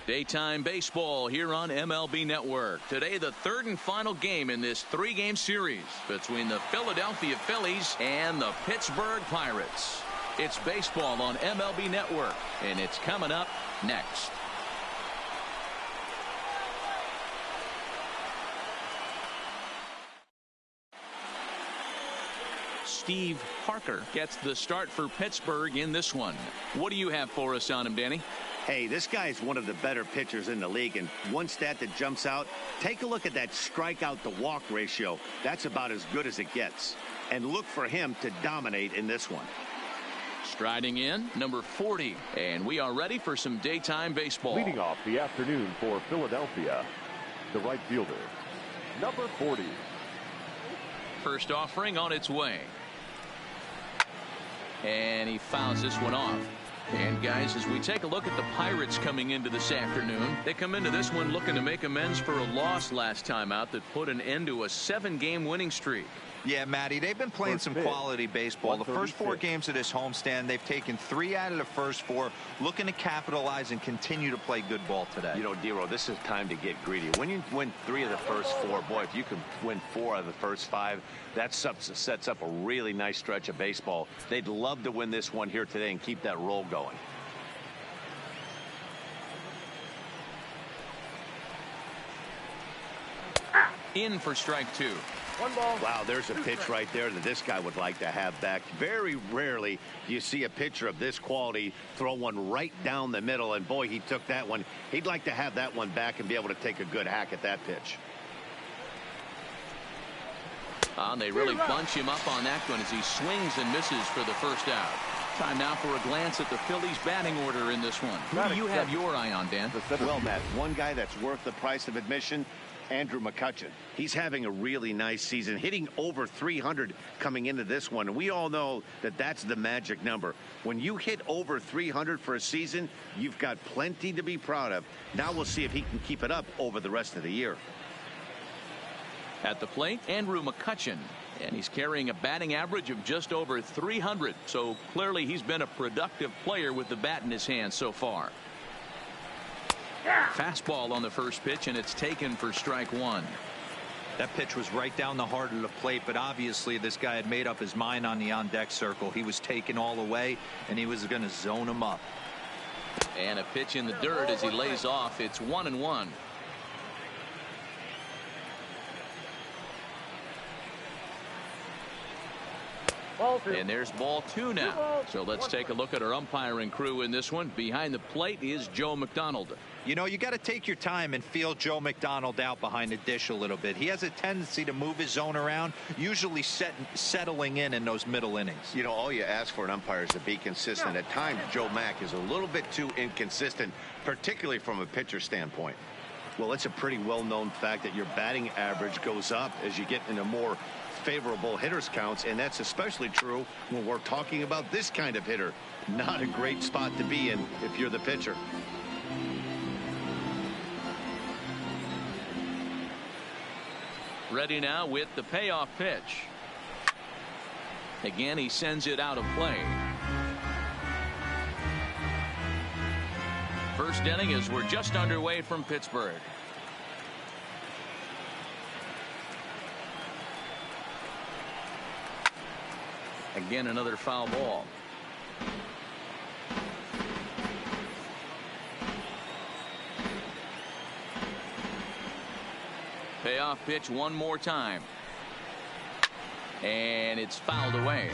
Daytime baseball here on MLB Network. Today, the third and final game in this three-game series between the Philadelphia Phillies and the Pittsburgh Pirates. It's baseball on MLB Network, and it's coming up next. Steve Parker gets the start for Pittsburgh in this one. What do you have for us on him, Danny? Hey, this guy is one of the better pitchers in the league, and one stat that jumps out, take a look at that strikeout to walk ratio. That's about as good as it gets. And look for him to dominate in this one. Striding in, number 40, and we are ready for some daytime baseball. Leading off the afternoon for Philadelphia, the right fielder, number 40. First offering on its way. And he fouls this one off. And guys, as we take a look at the Pirates coming into this afternoon, they come into this one looking to make amends for a loss last time out that put an end to a 7-game winning streak. Yeah, Matty, they've been playing some quality baseball. The first 4 games of this homestand, they've taken 3 out of the first 4, looking to capitalize and continue to play good ball today. You know, Dero, this is time to get greedy. When you win 3 of the first 4, boy, if you can win 4 of the first 5, that sets up a really nice stretch of baseball. They'd love to win this one here today and keep that roll going. In for strike 2. Wow, there's a pitch right there that this guy would like to have back. Very rarely do you see a pitcher of this quality throw one right down the middle, and boy, he took that one. He'd like to have that one back and be able to take a good hack at that pitch. They really bunch him up on that one as he swings and misses for the first out. Time now for a glance at the Phillies batting order in this one. Who do you have your eye on, Dan? Well, Matt, one guy that's worth the price of admission, Andrew McCutchen. He's having a really nice season, hitting over 300 coming into this one. And we all know that that's the magic number. When you hit over 300 for a season, you've got plenty to be proud of. Now we'll see if he can keep it up over the rest of the year. At the plate, Andrew McCutchen. And he's carrying a batting average of just over 300. So clearly he's been a productive player with the bat in his hand so far. Fastball on the first pitch, and it's taken for strike 1. That pitch was right down the heart of the plate, but obviously this guy had made up his mind on the on-deck circle. He was taken all the way, and he was going to zone him up. And a pitch in the dirt as he lays off. It's 1-1. And there's ball 2 now. So let's take a look at our umpiring crew in this one. Behind the plate is Joe McDonald. You know, you got to take your time and feel Joe McDonald out behind the dish a little bit. He has a tendency to move his zone around, usually settling in those middle innings. You know, all you ask for an umpire is to be consistent. At times, Joe Mack is a little bit too inconsistent, particularly from a pitcher standpoint. Well, it's a pretty well-known fact that your batting average goes up as you get into more favorable hitters counts, and that's especially true when we're talking about this kind of hitter. Not a great spot to be in if you're the pitcher. Ready now with the payoff pitch. Again, he sends it out of play. First inning as we're just underway from Pittsburgh. Again, another foul ball. Payoff pitch one more time. And it's fouled away.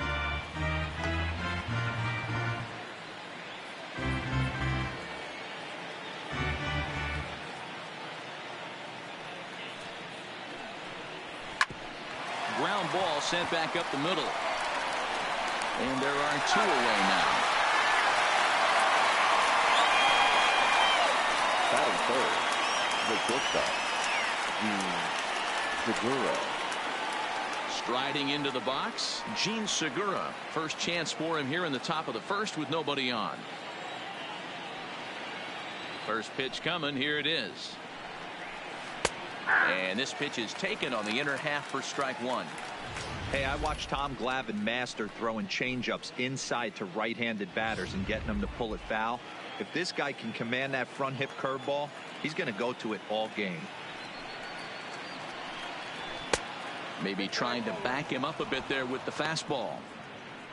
Ground ball sent back up the middle. And there are 2 away now. Batting third, the shortstop, Segura. Striding into the box, Gene Segura. First chance for him here in the top of the first with nobody on. First pitch coming. Here it is. And this pitch is taken on the inner half for strike 1. Hey, I watched Tom Glavine master throwing changeups inside to right-handed batters and getting them to pull it foul. If this guy can command that front hip curveball, he's going to go to it all game. Maybe trying to back him up a bit there with the fastball.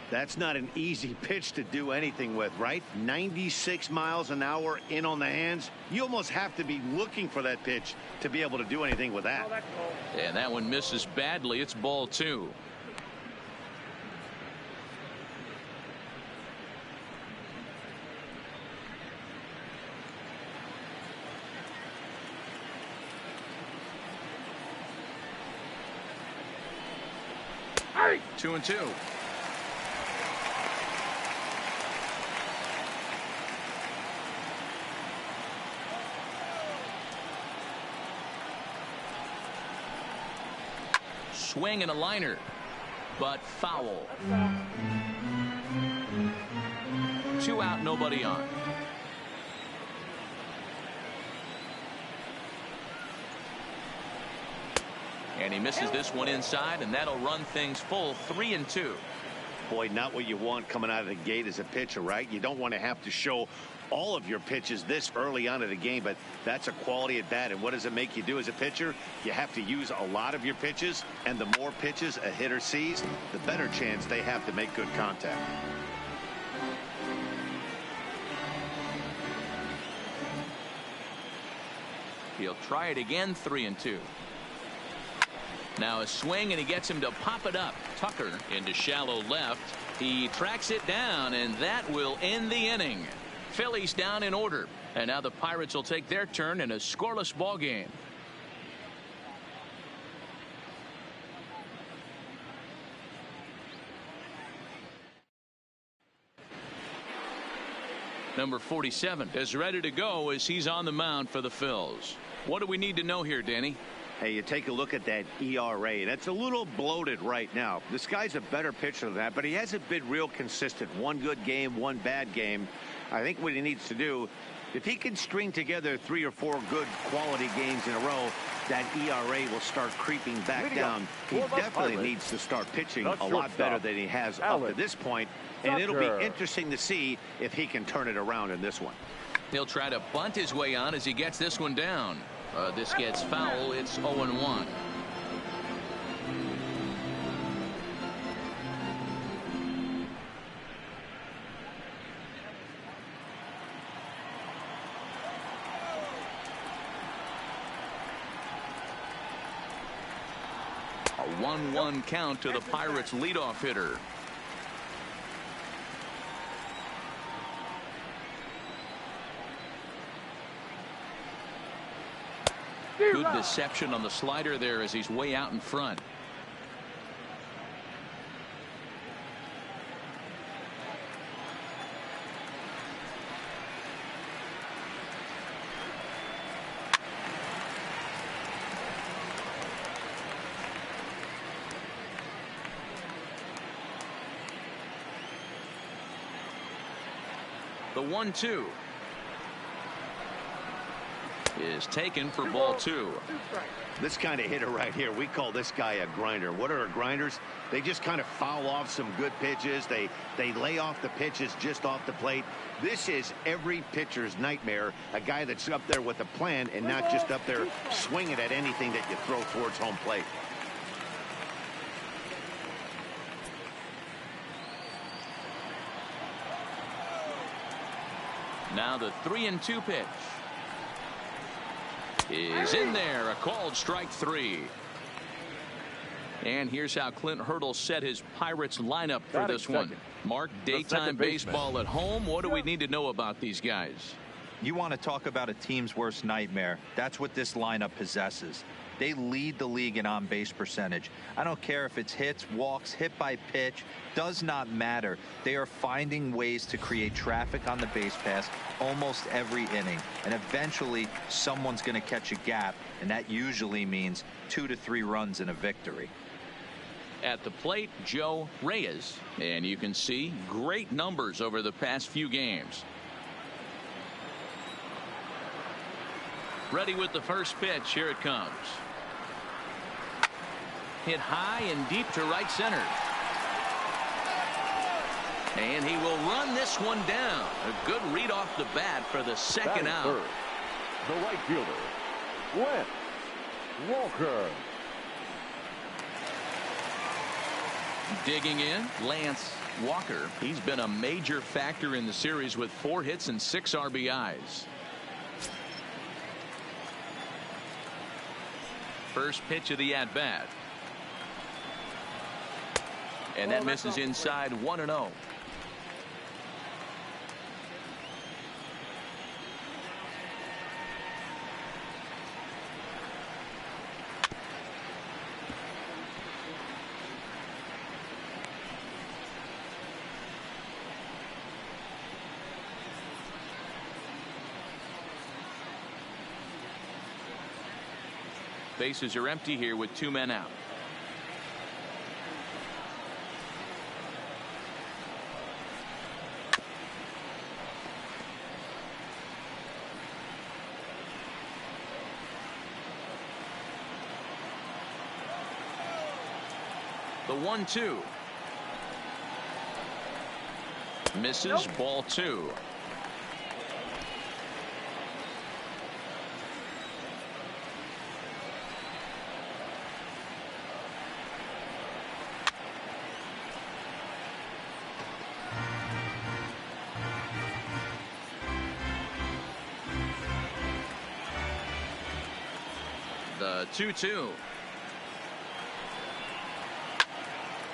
That's not an easy pitch to do anything with, right? 96 miles an hour in on the hands. You almost have to be looking for that pitch to be able to do anything with that. And that one misses badly. It's ball 2. Hey! 2-2. Swing and a liner, but foul. 2 out, nobody on. And he misses this one inside, and that'll run things full 3-2. Boy, not what you want coming out of the gate as a pitcher, right? You don't want to have to show all of your pitches this early on in the game, but that's a quality at bat. And what does it make you do as a pitcher? You have to use a lot of your pitches, and the more pitches a hitter sees, the better chance they have to make good contact. He'll try it again, 3-2. Now a swing, and he gets him to pop it up. Tucker into shallow left. He tracks it down, and that will end the inning. Phillies down in order, and now the Pirates will take their turn in a scoreless ball game. Number 47 is ready to go as he's on the mound for the Phils. What do we need to know here, Danny? Hey, you take a look at that ERA. That's a little bloated right now. This guy's a better pitcher than that, but he hasn't been real consistent. One good game, one bad game. I think what he needs to do, if he can string together 3 or 4 good quality games in a row, that ERA will start creeping back down. He definitely needs to start pitching a lot better than he has up to this point, and it'll be interesting to see if he can turn it around in this one. He'll try to bunt his way on as he gets this one down. This gets foul. It's 0-1. A 1-1 count to the Pirates leadoff hitter. Good deception on the slider there as he's way out in front. The 1-2 is taken for ball 2. This kind of hitter right here, we call this guy a grinder. What are grinders? They just kind of foul off some good pitches. They lay off the pitches just off the plate. This is every pitcher's nightmare, a guy that's up there with a plan and not just up there swinging at anything that you throw towards home plate. Now the 3-2 pitch is in there, a called strike 3. And here's how Clint Hurdle set his Pirates lineup for this one. Mark, daytime baseball at home. What do we need to know about these guys? You want to talk about a team's worst nightmare. That's what this lineup possesses. They lead the league in on-base percentage. I don't care if it's hits, walks, hit by pitch, does not matter. They are finding ways to create traffic on the base pass almost every inning. And eventually, someone's going to catch a gap, and that usually means 2 to 3 runs in a victory. At the plate, Joe Reyes. And you can see great numbers over the past few games. Ready with the first pitch. Here it comes. Hit high and deep to right center. And he will run this one down. A good read off the bat for the second out. Third, the right fielder, Wes Walker. Digging in, Lance Walker. He's been a major factor in the series with 4 hits and 6 RBIs. First pitch of the at-bat. And that misses inside 1-0. Bases are empty here with 2 men out. The 1-2. Misses. Ball 2. The 2-2.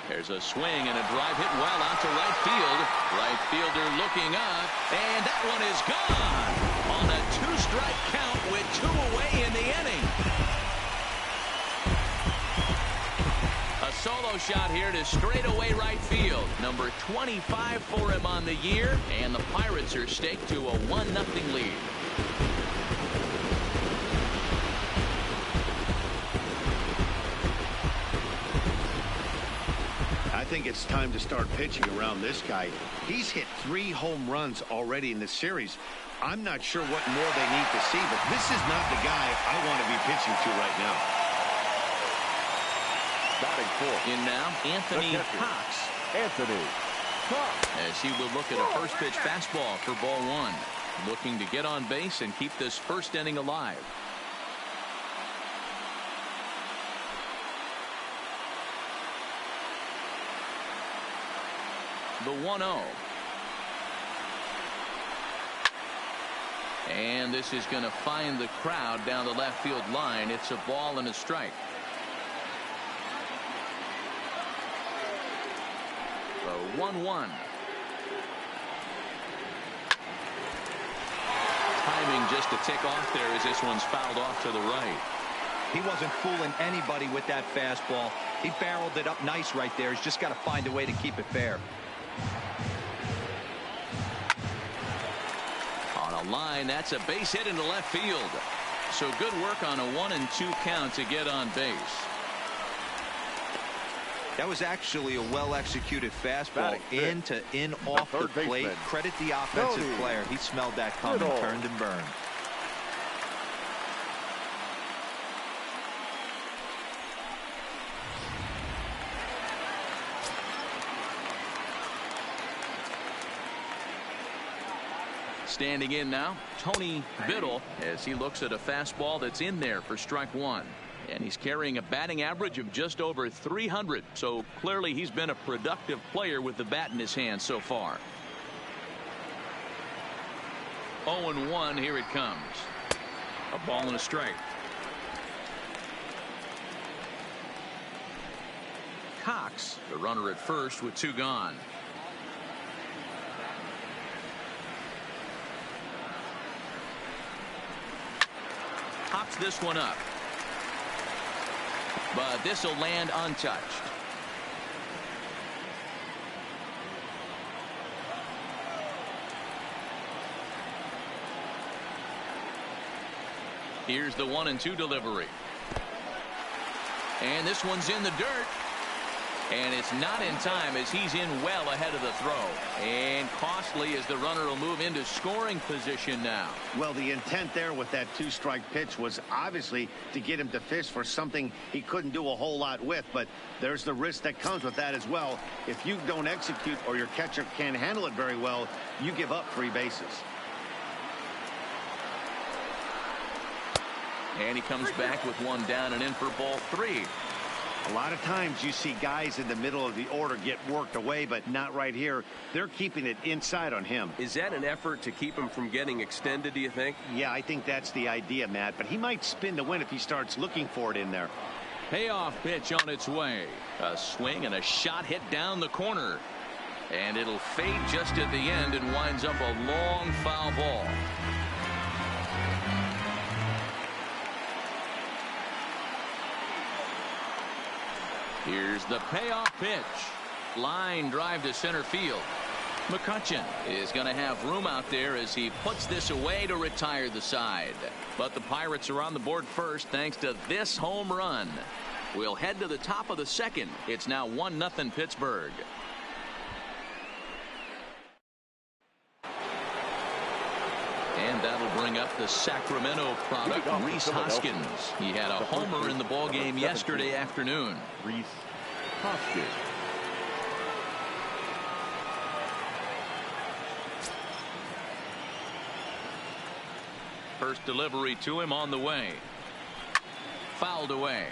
There's a swing and a drive hit well out to right field. Right fielder looking up, and that one is gone on a 2-strike count with 2 away in the inning. A solo shot here to straightaway right field. Number 25 for him on the year, and the Pirates are staked to a 1-0 lead. I think it's time to start pitching around this guy. He's hit 3 home runs already in this series. I'm not sure what more they need to see, but this is not the guy I want to be pitching to right now. Batting fourth. In now, Anthony Cox. Anthony Cox. As he will look at a first pitch fastball for ball 1. Looking to get on base and keep this first inning alive. The 1-0. And this is going to find the crowd down the left field line. It's a ball and a strike. The 1-1. Timing just to tick off there as this one's fouled off to the right. He wasn't fooling anybody with that fastball. He barreled it up nice right there. He's just got to find a way to keep it fair. On a line, that's a base hit into left field. So good work on a 1-2 count to get on base. That was actually a well-executed fastball in off the plate. Credit the offensive player. He smelled that coming, turned and burned. Standing in now, Tony Biddle, as he looks at a fastball that's in there for strike 1. And he's carrying a batting average of just over 300. So clearly he's been a productive player with the bat in his hand so far. 0-1, here it comes. A ball and a strike. Cox, the runner at first with 2 gone. Pops this one up. But this will land untouched. Here's the 1-2 delivery. And this one's in the dirt. And it's not in time as he's in well ahead of the throw. And costly as the runner will move into scoring position now. Well, the intent there with that two-strike pitch was obviously to get him to fish for something he couldn't do a whole lot with. But there's the risk that comes with that as well. If you don't execute or your catcher can't handle it very well, you give up 3 bases. And he comes back with 1 down and in for ball 3. A lot of times you see guys in the middle of the order get worked away, but not right here. They're keeping it inside on him. Is that an effort to keep him from getting extended, do you think? Yeah, I think that's the idea, Matt. But he might spin to win if he starts looking for it in there. Payoff pitch on its way. A swing and a shot hit down the corner. And it'll fade just at the end and winds up a long foul ball. Here's the payoff pitch. Line drive to center field. McCutchen is going to have room out there as he puts this away to retire the side. But the Pirates are on the board first thanks to this home run. We'll head to the top of the second. It's now 1-0 Pittsburgh. And that'll bring up the Sacramento product, Rhys Hoskins. He had a homer in the ballgame yesterday afternoon. Rhys Hoskins. First delivery to him on the way. Fouled away.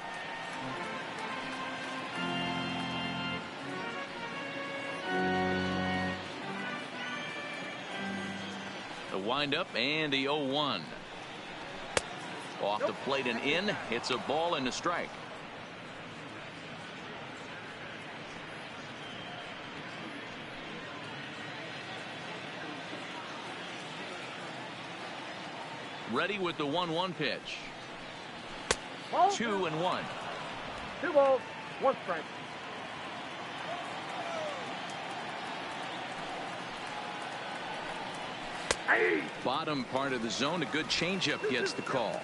The windup and the 0-1. Off the plate and in. It's a ball and a strike. Ready with the 1-1 pitch. 2-1. 2 balls, 1 strike. Bottom part of the zone, a good changeup gets the call.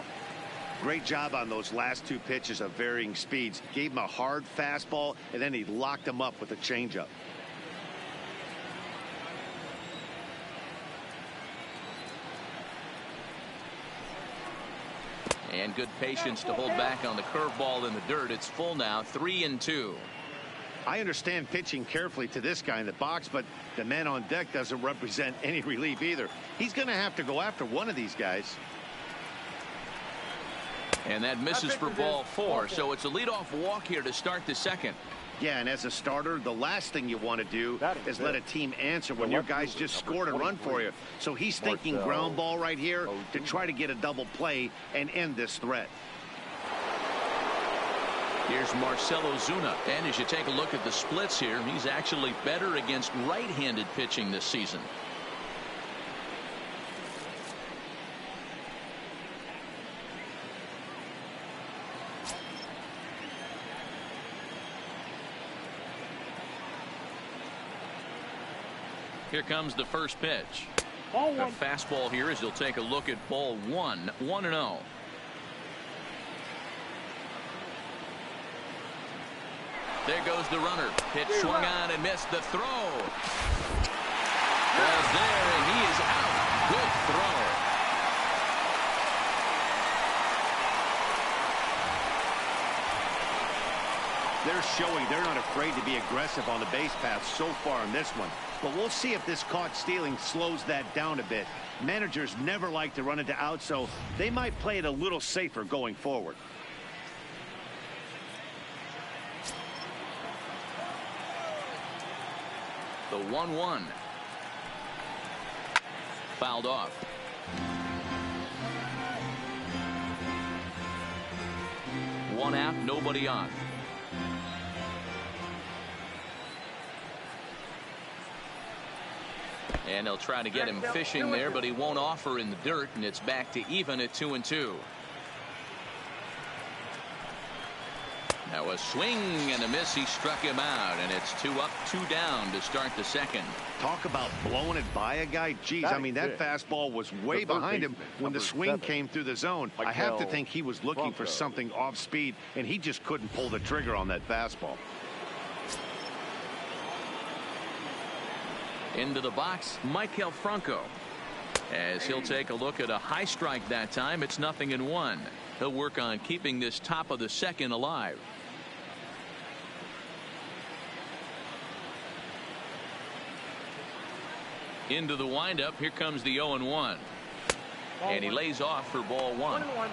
Great job on those last 2 pitches of varying speeds. Gave him a hard fastball, and then he locked him up with a changeup. And good patience to hold back on the curveball in the dirt. It's full now, 3-2. I understand pitching carefully to this guy in the box, but the man on deck doesn't represent any relief either. He's going to have to go after one of these guys. And that misses for ball 4, so it's a leadoff walk here to start the second. Yeah, and as a starter, the last thing you want to do is let a team answer when your guys just scored a run for you. So he's thinking ground ball right here to try to get a double play and end this threat. Here's Marcell Ozuna. And as you take a look at the splits here, he's actually better against right-handed pitching this season. Here comes the first pitch. Ball 1. A fastball here as he'll take a look at ball 1. 1-0. There goes the runner. Pitch swung on and missed the throw. Ball's there and he is out. Good throw. They're showing they're not afraid to be aggressive on the base path so far in this one. But we'll see if this caught stealing slows that down a bit. Managers never like to run into outs, so they might play it a little safer going forward. The 1-1. Fouled off. One out, nobody on. And they'll try to get him fishing there, but he won't offer in the dirt, and it's back to even at 2-2. Now a swing and a miss. He struck him out, and it's 2 up, 2 down to start the second. Talk about blowing it by a guy. Geez, I mean, that fastball was way behind him when the swing came through the zone. I have to think he was looking for something off speed, and he just couldn't pull the trigger on that fastball. Into the box, Michael Franco. As he'll take a look at a high strike that time, it's 0-1. He'll work on keeping this top of the second alive. Into the windup, here comes the 0-1. And he lays off for ball 1. 1-1.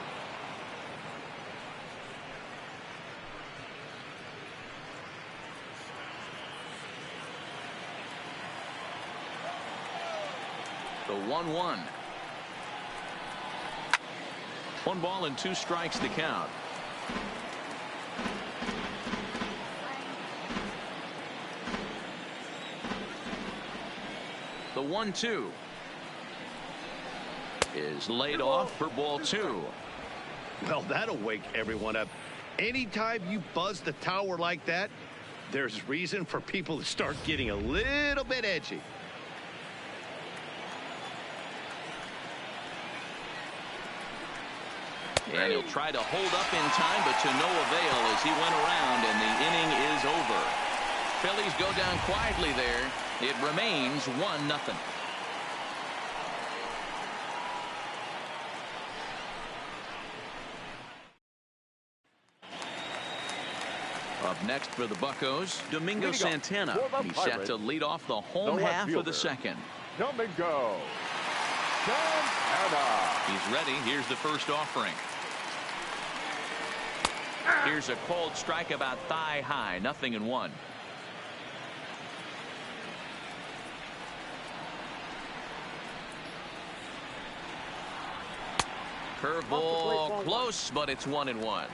The 1-1. 1 ball and 2 strikes to count. The 1-2 is laid off for ball 2. Well, that'll wake everyone up. Anytime you buzz the tower like that, there's reason for people to start getting a little bit edgy. And he'll try to hold up in time, but to no avail as he went around, and the inning is over. Phillies go down quietly there. It remains 1-0. Up next for the Buccos, Domingo Santana. He's set to lead off the home half of the second. Domingo Santana. He's ready. Here's the first offering. Here's a cold strike about thigh high. 0-1. Curveball close, but it's 1-1.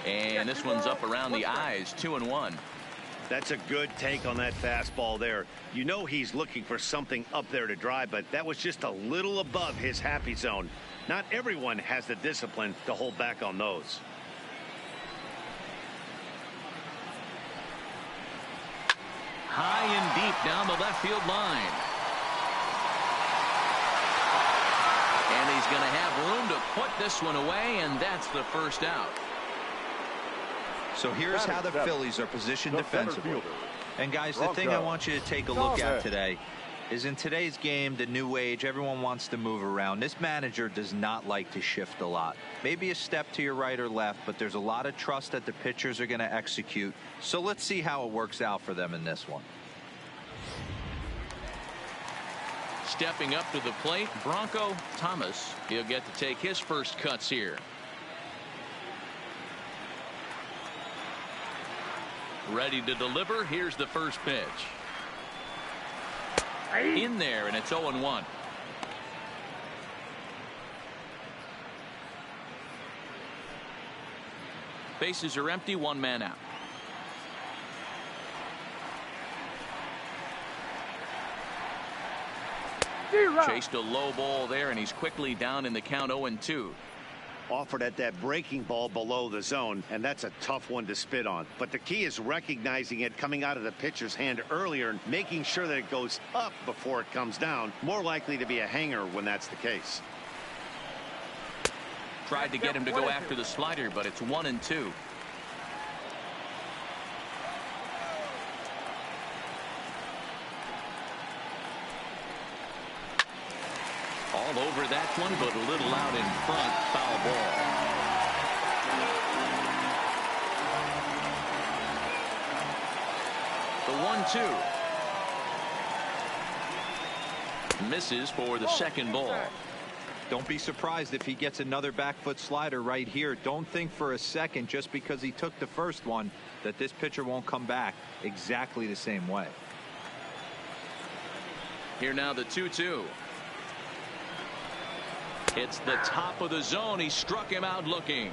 And this one's up around the eyes. 2-1. That's a good take on that fastball there. You know he's looking for something up there to drive, but that was just a little above his happy zone. Not everyone has the discipline to hold back on those. High and deep down the left field line. And he's going to have room to put this one away, and that's the first out. So here's how the Phillies are positioned defensively. And guys, the thing I want you to take a look at today is in today's game, the new age, everyone wants to move around. This manager does not like to shift a lot. Maybe a step to your right or left, but there's a lot of trust that the pitchers are going to execute. So let's see how it works out for them in this one. Stepping up to the plate, Bronco Thomas. He'll get to take his first cuts here. Ready to deliver. Here's the first pitch. In there, and it's 0-1. Bases are empty. 1 man out. Chased a low ball there, and he's quickly down in the count. 0-2. Offered at that breaking ball below the zone, and that's a tough one to spit on. But the key is recognizing it coming out of the pitcher's hand earlier and making sure that it goes up before it comes down. More likely to be a hanger when that's the case. Tried to get him to go after the slider, but it's 1-2. All over that one, but a little out in front. Foul ball. The 1-2 misses for the second ball. Don't be surprised if he gets another back foot slider right here. Don't think for a second, just because he took the first one, that this pitcher won't come back exactly the same way. Here now the 2-2. It's the top of the zone. He struck him out looking.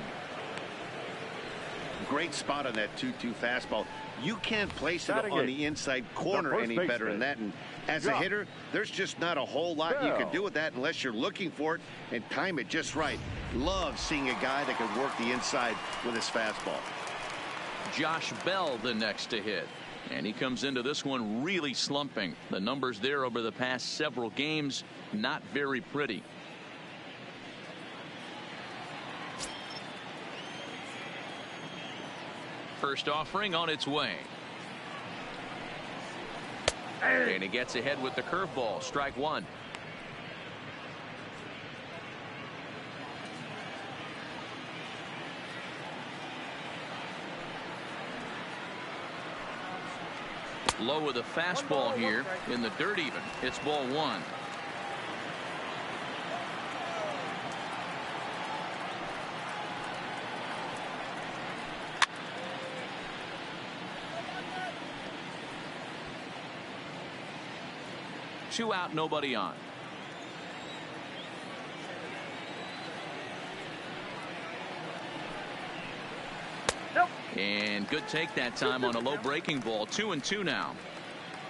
Great spot on that 2-2 fastball. You can't place it on the inside corner any better than that. And as a hitter, there's just not a whole lot you can do with that unless you're looking for it and time it just right. Love seeing a guy that can work the inside with his fastball. Josh Bell the next to hit. And he comes into this one really slumping. The numbers there over the past several games, not very pretty. First offering on its way. And he gets ahead with the curveball. Strike one. Low with a fastball here in the dirt even. It's ball one. Two out, nobody on. And good take that time on a low breaking ball. 2-2 now.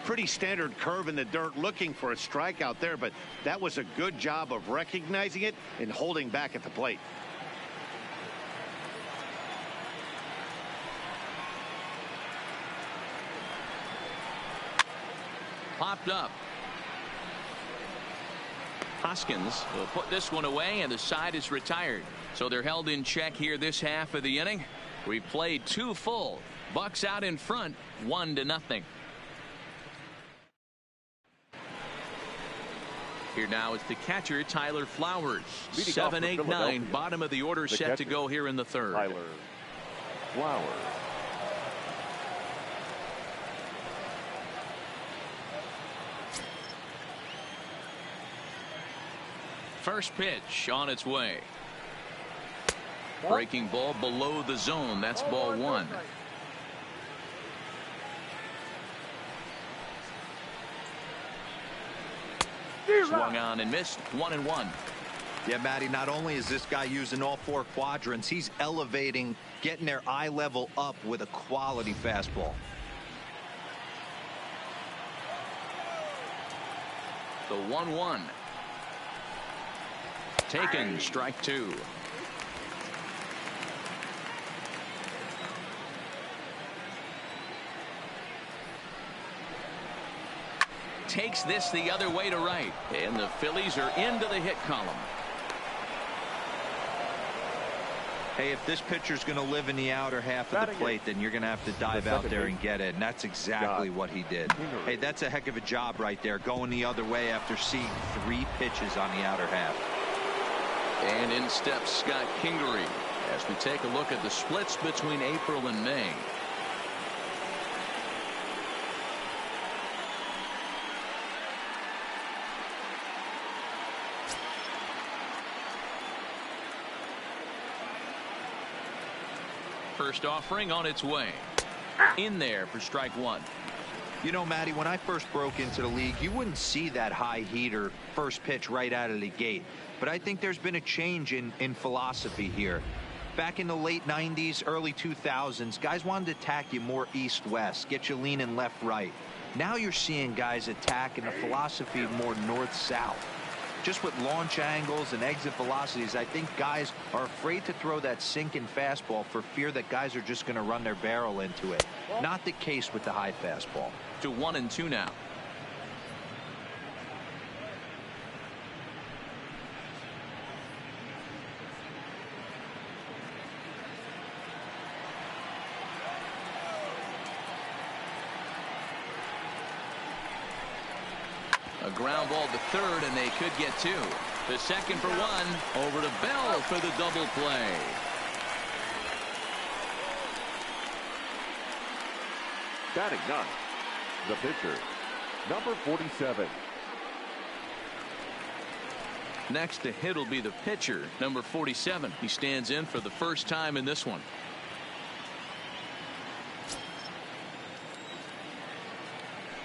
Pretty standard curve in the dirt, looking for a strikeout there, but that was a good job of recognizing it and holding back at the plate. Popped up. Hoskins will put this one away, and the side is retired. So they're held in check here this half of the inning. We played two full. Bucks out in front, 1-0. Here now is the catcher, Tyler Flowers. 7, 8, 9, bottom of the order, set to go here in the third. Tyler Flowers. First pitch on its way. Breaking ball below the zone. That's ball one. Swung on and missed. 1-1. Yeah, Matty, not only is this guy using all four quadrants, he's elevating, getting their eye level up with a quality fastball. The 1-1. Taken, strike two. Takes this the other way to right, and the Phillies are into the hit column. Hey, if this pitcher's going to live in the outer half of the plate, then you're going to have to dive out there and get it, and that's exactly what he did. Hey, that's a heck of a job right there, going the other way after seeing 3 pitches on the outer half. And in steps Scott Kingery as we take a look at the splits between April and May. First offering on its way. In there for strike one. You know, Matty, when I first broke into the league, you wouldn't see that high heater first pitch right out of the gate. But I think there's been a change in philosophy here. Back in the late 90s, early 2000s, guys wanted to attack you more east-west, get you leaning left-right. Now you're seeing guys attack in a philosophy more north-south. Just with launch angles and exit velocities, I think guys are afraid to throw that sinking fastball for fear that guys are just going to run their barrel into it. Not the case with the high fastball. To 1-2 now. A ground ball to third, and they could get 2. The second for 1. Over to Bell for the double play. Batting 9. The pitcher, number 47. Next to hit will be the pitcher, number 47. He stands in for the first time in this one.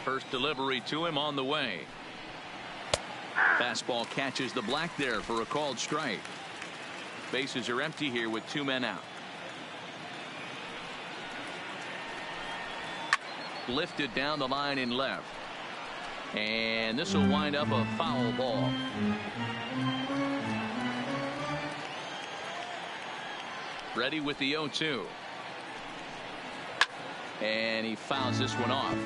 First delivery to him on the way. Fastball catches the black there for a called strike. Bases are empty here with 2 men out. Lifted down the line in left. And this will wind up a foul ball. Ready with the 0-2. And he fouls this one off.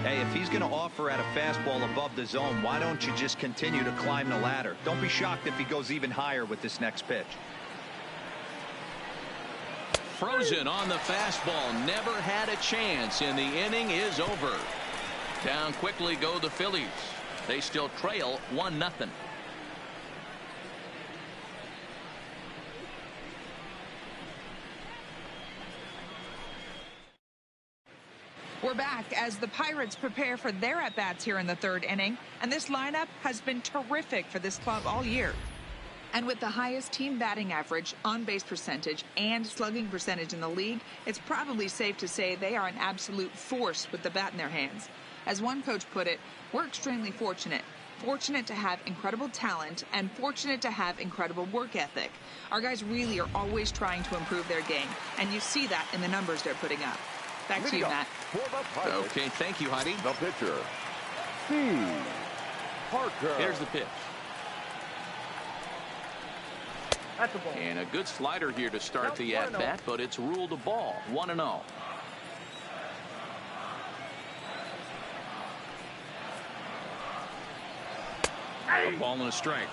Hey, if he's going to offer at a fastball above the zone, why don't you just continue to climb the ladder? Don't be shocked if he goes even higher with this next pitch. Frozen on the fastball. Never had a chance, and the inning is over. Down quickly go the Phillies. They still trail 1-0. We're back as the Pirates prepare for their at-bats here in the third inning, and this lineup has been terrific for this club all year. And with the highest team batting average, on-base percentage, and slugging percentage in the league, it's probably safe to say they are an absolute force with the bat in their hands. As one coach put it, we're extremely fortunate. Fortunate to have incredible talent and fortunate to have incredible work ethic. Our guys really are always trying to improve their game, and you see that in the numbers they're putting up. Back to you, Matt. Okay, thank you, Heidi. The pitcher, Steve Parker. Here's the pitch. That's a ball. And a good slider here to start the at-bat, but it's ruled a ball. 1-0. A ball and a strike.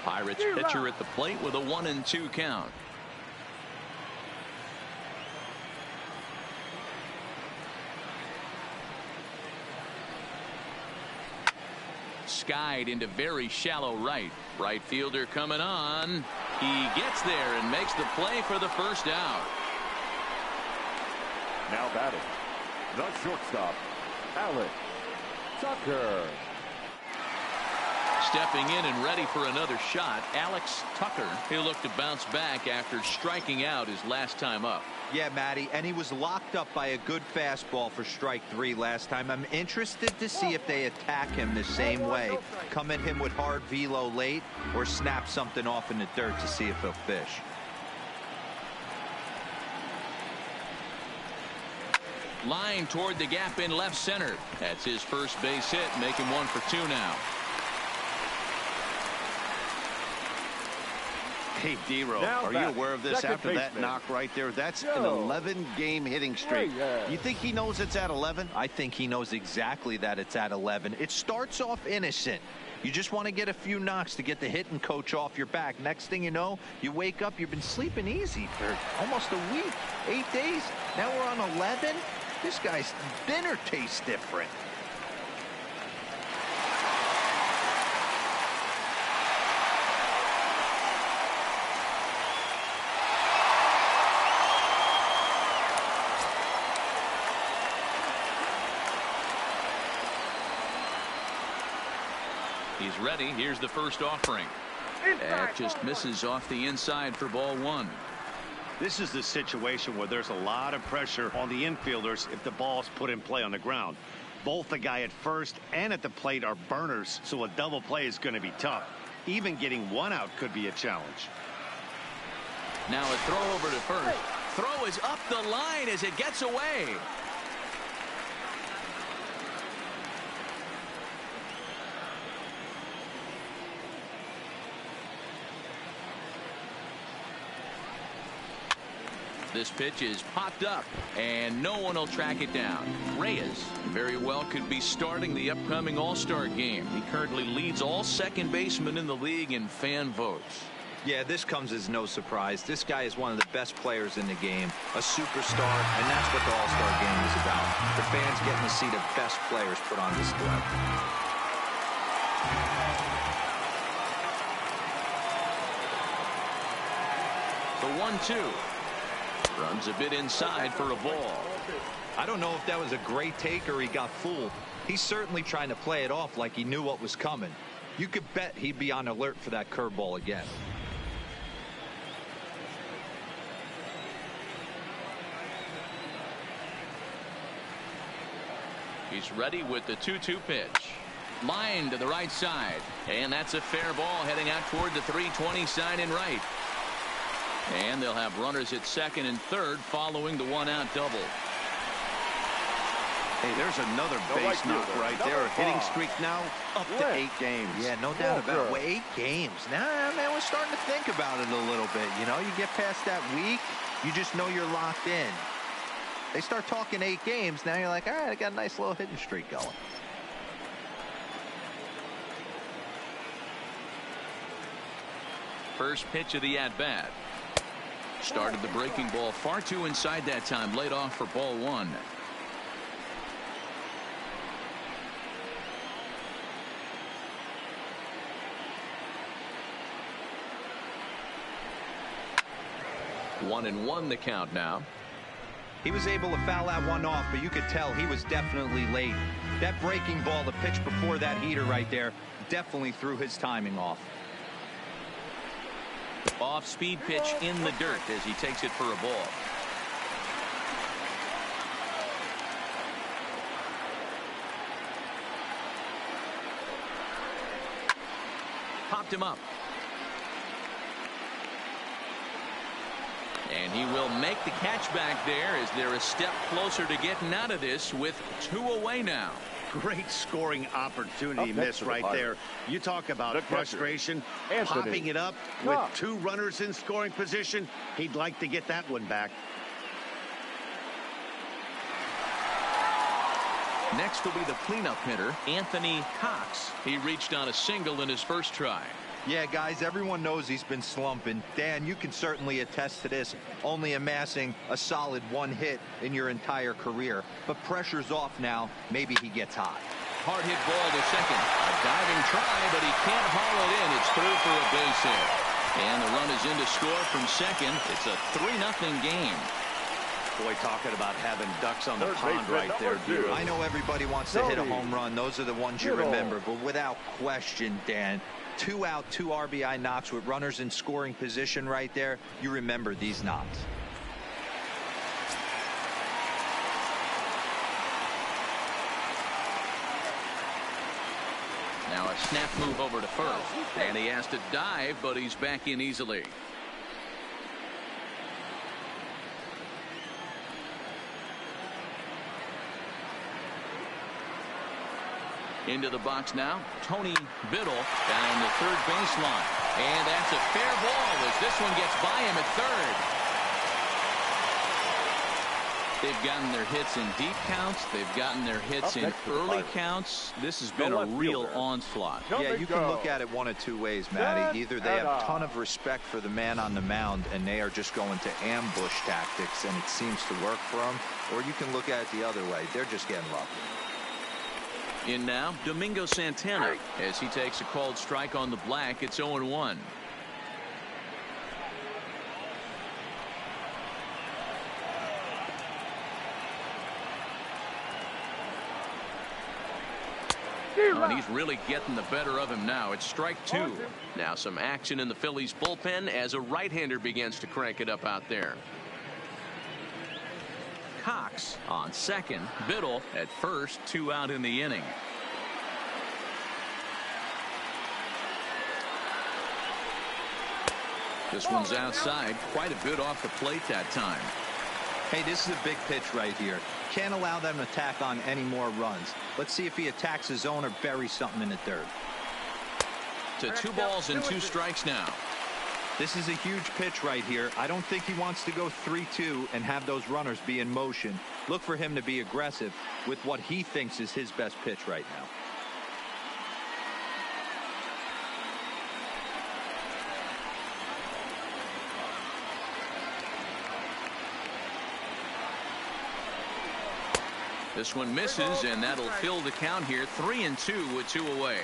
Pirates pitcher at the plate with a 1-2 count. Skied into very shallow right. Right fielder coming on. He gets there and makes the play for the first out. Now batting, the shortstop, Alex Tucker. Stepping in and ready for another shot, Alex Tucker. He'll look to bounce back after striking out his last time up. Yeah, Matty, and he was locked up by a good fastball for strike 3 last time. I'm interested to see if they attack him the same way. Come at him with hard velo late or snap something off in the dirt to see if he'll fish. Line toward the gap in left center. That's his first base hit, making 1 for 2 now. Hey, D-Ro, are you aware of this after that knock right there? That's an 11-game hitting streak. You think he knows it's at 11? I think he knows exactly that it's at 11. It starts off innocent. You just want to get a few knocks to get the hitting coach off your back. Next thing you know, you wake up, you've been sleeping easy for almost a week, 8 days. Now we're on 11. This guy's dinner tastes different. He's ready. Here's the first offering. That just misses off the inside for ball 1. This is the situation where there's a lot of pressure on the infielders if the ball's put in play on the ground. Both the guy at first and at the plate are burners, so a double play is going to be tough. Even getting 1 out could be a challenge. Now a throw over to first. Throw is up the line as it gets away. This pitch is popped up, and no one will track it down. Reyes very well could be starting the upcoming All-Star game. He currently leads all second basemen in the league in fan votes. Yeah, this comes as no surprise. This guy is one of the best players in the game, a superstar, and that's what the All-Star game is about. The fans getting to see the best players put on display. The 1-2. Runs a bit inside for a ball. I don't know if that was a great take or he got fooled. He's certainly trying to play it off like he knew what was coming. You could bet he'd be on alert for that curveball again. He's ready with the 2-2 pitch. Line to the right side. And that's a fair ball heading out toward the 320 sign in right. And they'll have runners at second and third following the 1-out double. Hey, there's another base knock right there. A hitting streak now up to 8 games. Yeah, no doubt about it. Well, 8 games. Nah, man, we're starting to think about it a little bit. You know, you get past that week, you just know you're locked in. They start talking 8 games, now you're like, all right, I got a nice little hitting streak going. First pitch of the at-bat. Started the breaking ball far too inside that time. Laid off for ball 1. One and one the count now. He was able to foul that one off, but you could tell he was definitely late. That breaking ball, the pitch before that heater right there, definitely threw his timing off. Off-speed pitch in the dirt as he takes it for a ball. Popped him up. And he will make the catch back there as they're a step closer to getting out of this with 2 away now. Great scoring opportunity miss right there. You talk about frustration, popping it up with 2 runners in scoring position. He'd like to get that one back. Next will be the cleanup hitter, Anthony Cox. He reached on a single in his first try. Yeah, guys, everyone knows he's been slumping. Dan, you can certainly attest to this, only amassing a solid 1 hit in your entire career. But pressure's off now. Maybe he gets hot. Hard hit ball to second. A diving try, but he can't haul it in. It's through for a base hit. And the run is in to score from second. It's a 3-0 game. Boy, talking about having ducks on the pond right there, dude. I know everybody wants to hit a home run. Those are the ones you remember. But without question, Dan, 2 out, 2 RBI knocks with runners in scoring position right there. You remember these knocks. Now a snap move over to first. And he has to dive, but he's back in easily. Into the box now, Tony Biddle down the third baseline. And that's a fair ball as this one gets by him at third. They've gotten their hits in deep counts. They've gotten their hits in early counts. This has been a real onslaught. Yeah, you can look at it one of 2 ways, Matty. Either they have a ton of respect for the man on the mound and they are just going to ambush tactics and it seems to work for them, or you can look at it the other way. They're just getting lucky. In now, Domingo Santana as he takes a called strike on the black. It's 0-1. And he's really getting the better of him now. It's strike 2. Now some action in the Phillies bullpen as a right-hander begins to crank it up out there. Cox on second, Biddle at first, 2 out in the inning. This one's outside, quite a bit off the plate that time. Hey, this is a big pitch right here. Can't allow them to tack on any more runs. Let's see if he attacks his zone or buries something in the dirt. To 2 balls and 2 strikes now. This is a huge pitch right here. I don't think he wants to go 3-2 and have those runners be in motion. Look for him to be aggressive with what he thinks is his best pitch right now. This one misses, and that'll fill the count here. 3-2 with 2 away.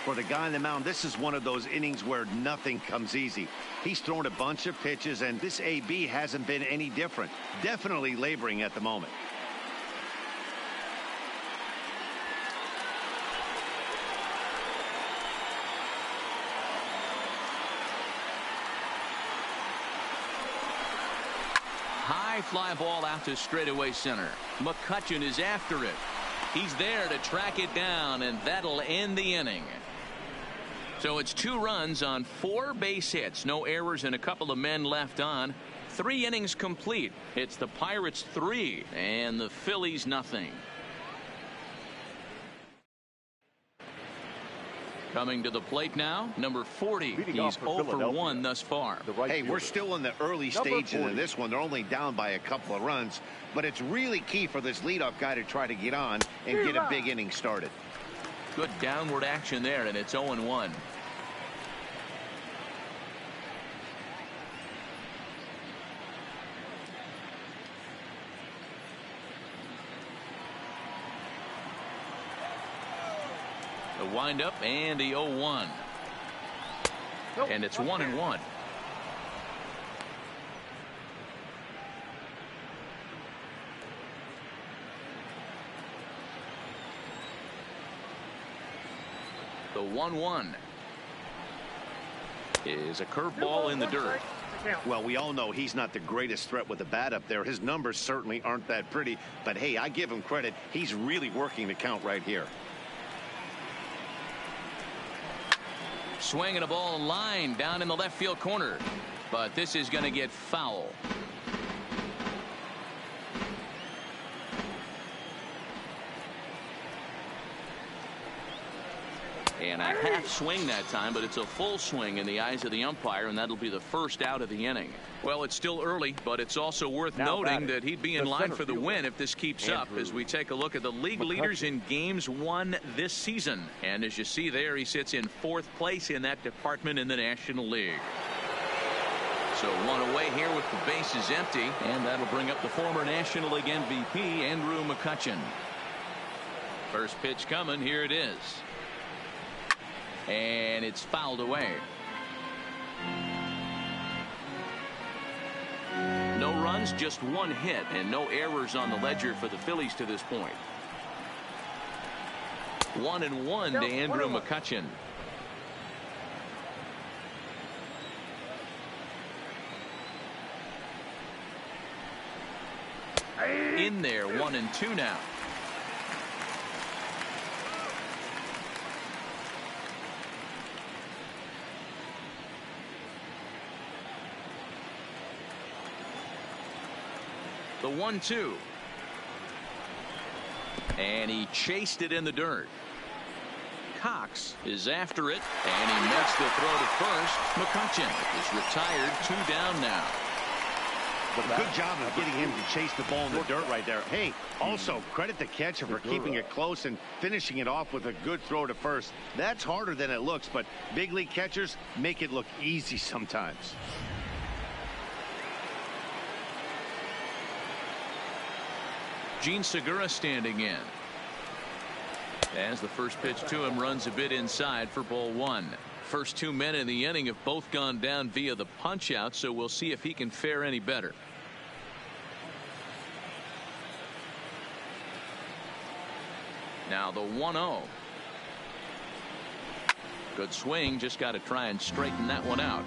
For the guy on the mound, this is one of those innings where nothing comes easy. He's thrown a bunch of pitches, and this AB hasn't been any different. Definitely laboring at the moment. High fly ball out to straightaway center. McCutchen is after it. He's there to track it down, and that'll end the inning. So it's 2 runs on 4 base hits. No errors and a couple of men left on. 3 innings complete. It's the Pirates 3 and the Phillies nothing. Coming to the plate now, number 40. He's 0 for 1 thus far. Hey, we're still in the early stages of this one. They're only down by a couple of runs, but it's really key for this leadoff guy to try to get on and get a big inning started. Good downward action there, and it's 0-1. The windup and the 0-1. And it's 1-1. The 1-1 is a curveball in the dirt. Well, we all know he's not the greatest threat with the bat up there. His numbers certainly aren't that pretty, but hey, I give him credit. He's really working the count right here. Swinging a ball line down in the left field corner, but this is going to get foul. And a half swing that time, but it's a full swing in the eyes of the umpire, and that'll be the first out of the inning. Well, it's still early, but it's also worth noting that he'd be in line for the win if this keeps up as we take a look at the league leaders in games won this season. And as you see there, he sits in 4th place in that department in the National League. So one away here with the bases empty, and that'll bring up the former National League MVP, Andrew McCutchen. First pitch coming, here it is. And it's fouled away. No runs, just 1 hit, and no errors on the ledger for the Phillies to this point. 1-1 to Andrew McCutchen. In there, 1-2 now. The 1-2. And he chased it in the dirt. Cox is after it, and he makes the throw to first. McCutchen is retired, 2 down now. Good job of getting him to chase the ball in the dirt right there. Hey, also credit the catcher for keeping it close and finishing it off with a good throw to first. That's harder than it looks, but big league catchers make it look easy sometimes. Gene Segura standing in. As the first pitch to him runs a bit inside for ball 1. First 2 men in the inning have both gone down via the punch out, so we'll see if he can fare any better. Now the 1-0. Good swing, just got to try and straighten that one out.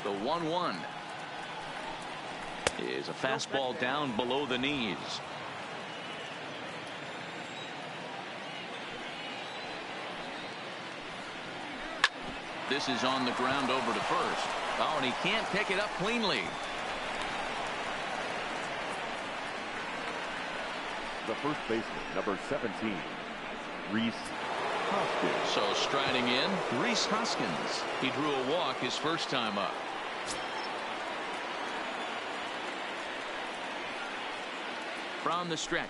The 1-1 is a fastball down below the knees. This is on the ground over to first. Oh, and he can't pick it up cleanly. The first baseman, number 17, Rhys Hoskins. So striding in, Rhys Hoskins. He drew a walk his first time up. From the stretch.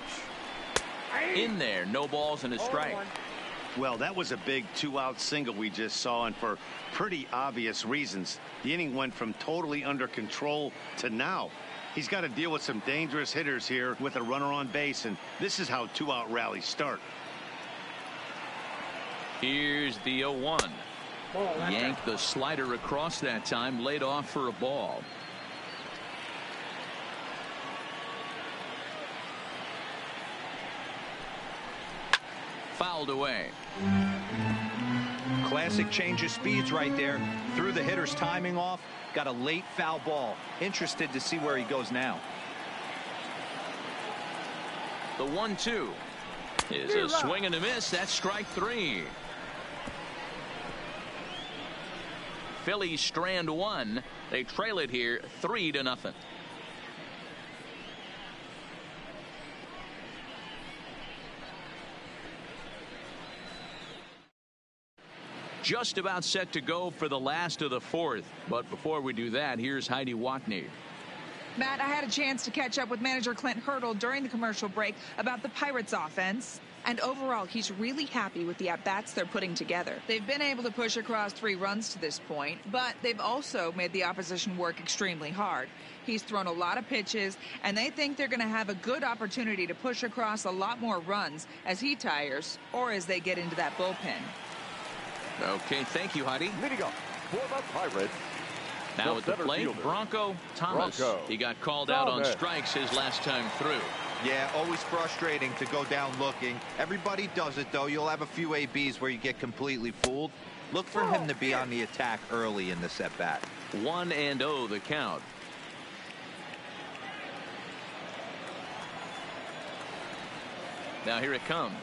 In there, no balls and a strike. Well, that was a big 2-out single we just saw, and for pretty obvious reasons. The inning went from totally under control to now. He's got to deal with some dangerous hitters here with a runner on base, and this is how 2-out rallies start. Here's the 0-1. Yanked the slider across that time, laid off for a ball. Fouled away. Classic change of speeds right there. Threw the hitter's timing off. Got a late foul ball. Interested to see where he goes now. The 1-2 is a swing and a miss. That's strike 3. Phillies strand 1. They trail it here 3-0. just about set to go for the last of the fourth. But before we do that, here's Heidi Watney. Matt, I had a chance to catch up with manager Clint Hurdle during the commercial break about the Pirates offense. And overall, he's really happy with the at-bats they're putting together. They've been able to push across 3 runs to this point, but they've also made the opposition work extremely hard. He's thrown a lot of pitches, and they think they're going to have a good opportunity to push across a lot more runs as he tires or as they get into that bullpen. Okay, thank you, Heidi. Leading up for the Pirates. Now at the plate, fielder, Bronco Thomas. He got called out on strikes his last time through. Yeah, always frustrating to go down looking. Everybody does it, though. You'll have a few ABs where you get completely fooled. Look for him to be on the attack early in the at-bat. 1-0 the count. Now here it comes.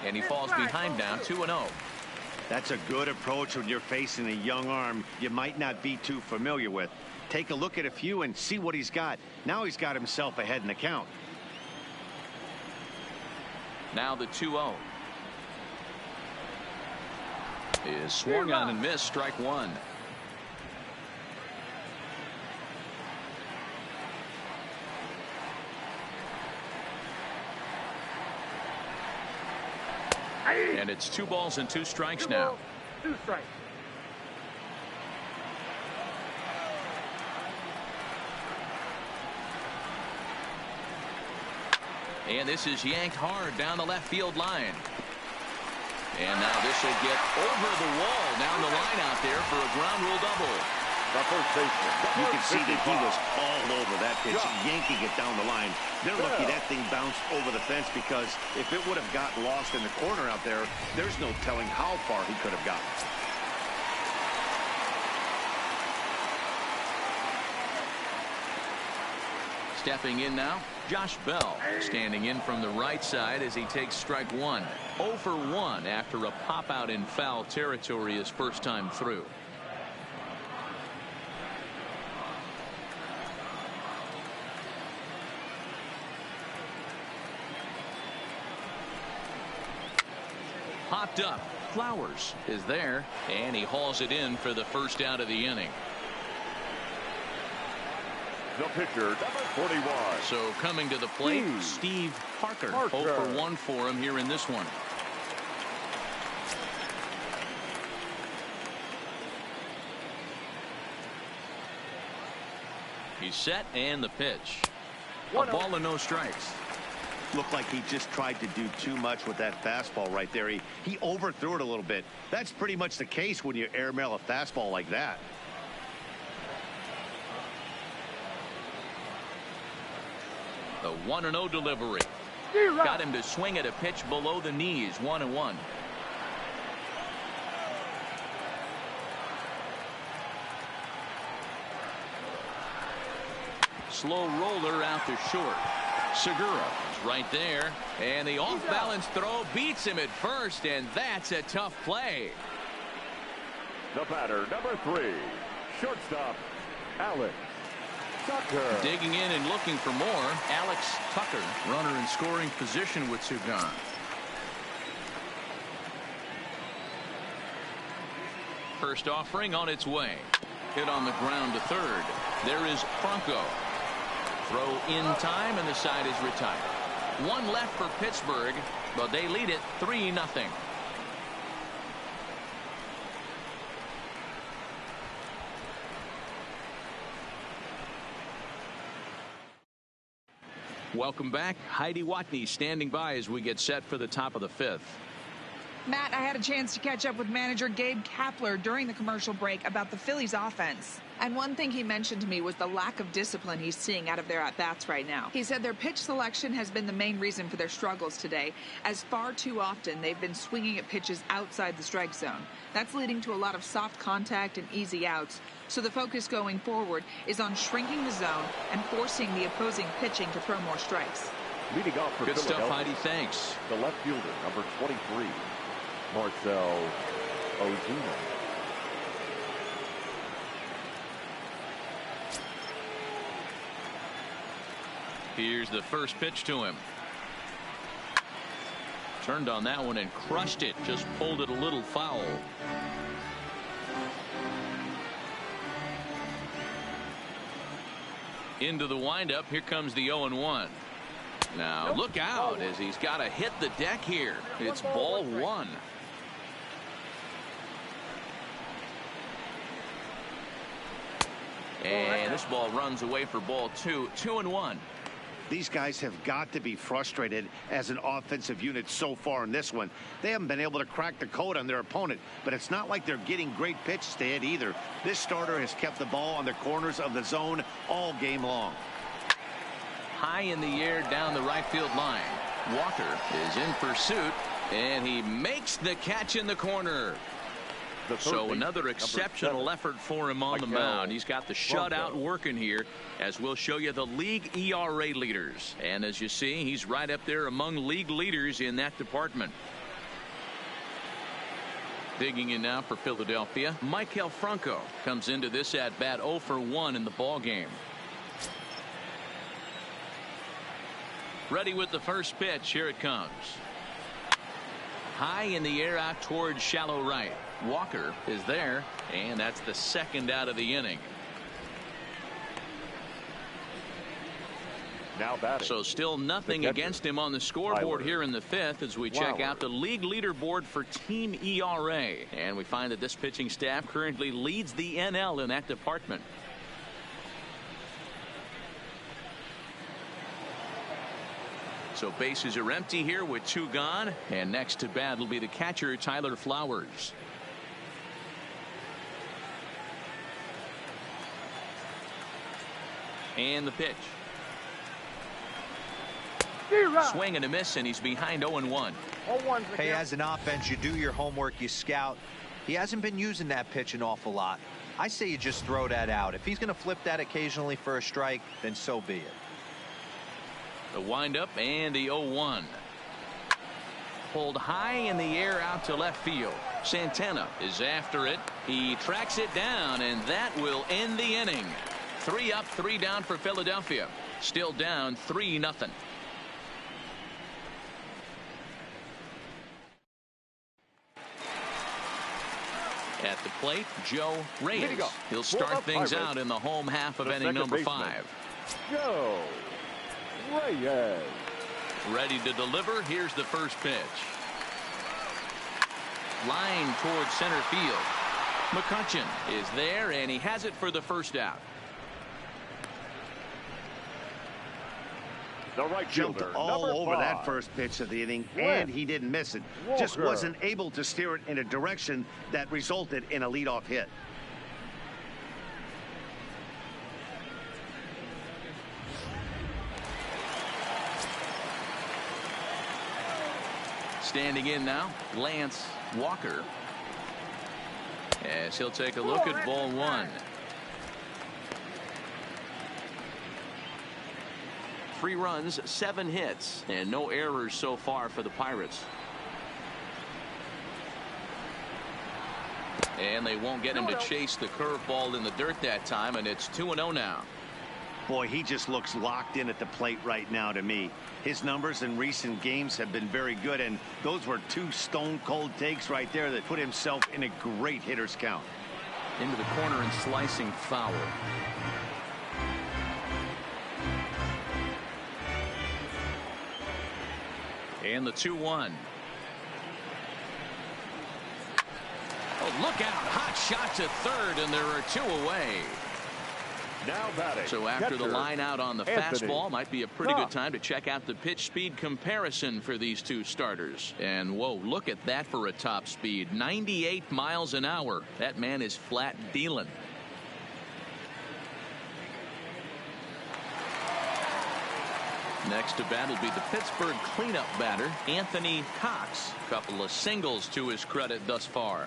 And he falls behind now, 2-0. That's a good approach when you're facing a young arm you might not be too familiar with. Take a look at a few and see what he's got. Now he's got himself ahead in the count. Now the 2-0. Is swung on and missed, strike 1. And it's 2 balls and 2 strikes now. 2 strikes. And this is yanked hard down the left field line. And now this will get over the wall down the line out there for a ground rule double. The first baseman. You can see that he was all over that pitch, yanking it down the line. They're lucky that thing bounced over the fence, because if it would have got lost in the corner out there, there's no telling how far he could have gotten. Stepping in now, Josh Bell standing in from the right side as he takes strike 1. 0 for 1 after a pop out in foul territory his first time through. Popped up. Flowers is there, and he hauls it in for the first out of the inning. The pitcher, number 41. So coming to the plate, Steve Parker. 0 for 1 for him here in this one. He's set, and the pitch. A ball and no strikes. Looked like he just tried to do too much with that fastball right there. He overthrew it a little bit. That's pretty much the case when you airmail a fastball like that. The 1-0 delivery. Got him to swing at a pitch below the knees. 1-1. Slow roller out to short. Segura is right there, and the off-balance throw beats him at first, and that's a tough play. The batter, number 3, shortstop, Alex Tucker. Digging in and looking for more, Alex Tucker, runner in scoring position with 2 gone. First offering on its way. Hit on the ground to third. There is Franco. Throw in time, and the side is retired. 1 left for Pittsburgh, but they lead it 3-0. Welcome back. Heidi Watney standing by as we get set for the top of the 5th. Matt, I had a chance to catch up with manager Gabe Kapler during the commercial break about the Phillies offense. And one thing he mentioned to me was the lack of discipline he's seeing out of their at-bats right now. He said their pitch selection has been the main reason for their struggles today, as far too often they've been swinging at pitches outside the strike zone. That's leading to a lot of soft contact and easy outs. So the focus going forward is on shrinking the zone and forcing the opposing pitching to throw more strikes. Leading off for Good stuff, Heidi. Thanks. The left fielder, number 23, Marcell Ozuna. Here's the first pitch to him. Turned on that one and crushed it. Just pulled it a little foul. Into the windup. Here comes the 0-1. Now look out as he's got to hit the deck here. It's ball one. And this ball runs away for ball two. 2-1. These guys have got to be frustrated as an offensive unit so far in this one. They haven't been able to crack the code on their opponent, but it's not like they're getting great pitches to hit either. This starter has kept the ball on the corners of the zone all game long. High in the air down the right field line. Walker is in pursuit, and he makes the catch in the corner. So another exceptional effort for him on the mound. He's got the shutout working here, as we'll show you the league ERA leaders. And as you see, he's right up there among league leaders in that department. Digging in now for Philadelphia, Maikel Franco comes into this at bat 0 for 1 in the ball game. Ready with the first pitch. Here it comes. High in the air out towards shallow right. Walker is there, and that's the second out of the inning. Now batting. So still nothing against him on the scoreboard here in the fifth as we check out the league leaderboard for team ERA. And we find that this pitching staff currently leads the NL in that department. So bases are empty here with 2 gone. And next to bat will be the catcher, Tyler Flowers. And the pitch. Swing and a miss, and he's behind 0-1. Hey, as an offense, you do your homework, you scout. He hasn't been using that pitch an awful lot. I say you just throw that out. If he's going to flip that occasionally for a strike, then so be it. The windup and the 0-1. Pulled high in the air out to left field. Santana is after it. He tracks it down, and that will end the inning. 3 up, 3 down for Philadelphia. Still down 3-0. At the plate, Joe Reyes. He'll start things out in the home half of inning number 5. Joe Reyes. Ready to deliver. Here's the first pitch. Line towards center field. McCutchen is there, and he has it for the first out. The right Jumped fielder, all over 5. that first pitch of the inning, and he didn't miss it. Just wasn't able to steer it in a direction that resulted in a leadoff hit. Standing in now, Lance Walker. As he'll take a look at ball 1. 3 runs, 7 hits, and no errors so far for the Pirates. And they won't get him to chase the curveball in the dirt that time, and it's 2-0 now. Boy, he just looks locked in at the plate right now to me. His numbers in recent games have been very good, and those were 2 stone-cold takes right there that put himself in a great hitter's count. Into the corner and slicing foul. And the 2-1. Oh, look out. Hot shot to third, and there are 2 away. Now batting. So after catcher, the line out on the Anthony fastball, might be a pretty good time to check out the pitch speed comparison for these 2 starters. And whoa, look at that for a top speed. 98 miles an hour. That man is flat dealing. Next to bat will be the Pittsburgh cleanup batter, Anthony Cox. A couple of singles to his credit thus far.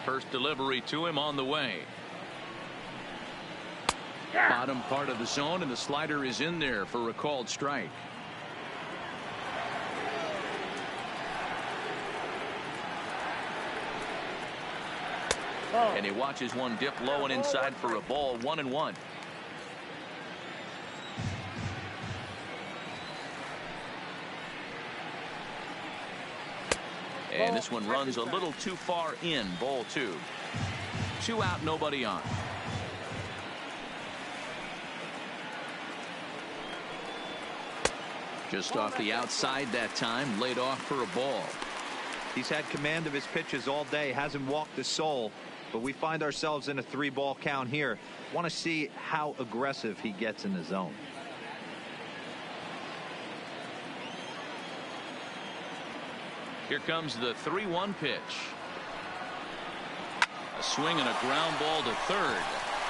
First delivery to him on the way. Bottom part of the zone, and the slider is in there for a called strike. And he watches one dip low and inside for a ball. 1-1. And this one runs a little too far in. Ball 2. 2 out, nobody on. Just off the outside that time, laid off for a ball. He's had command of his pitches all day, hasn't walked a soul, but we find ourselves in a 3-ball count here. Want to see how aggressive he gets in the zone. Here comes the 3-1 pitch. A swing and a ground ball to third.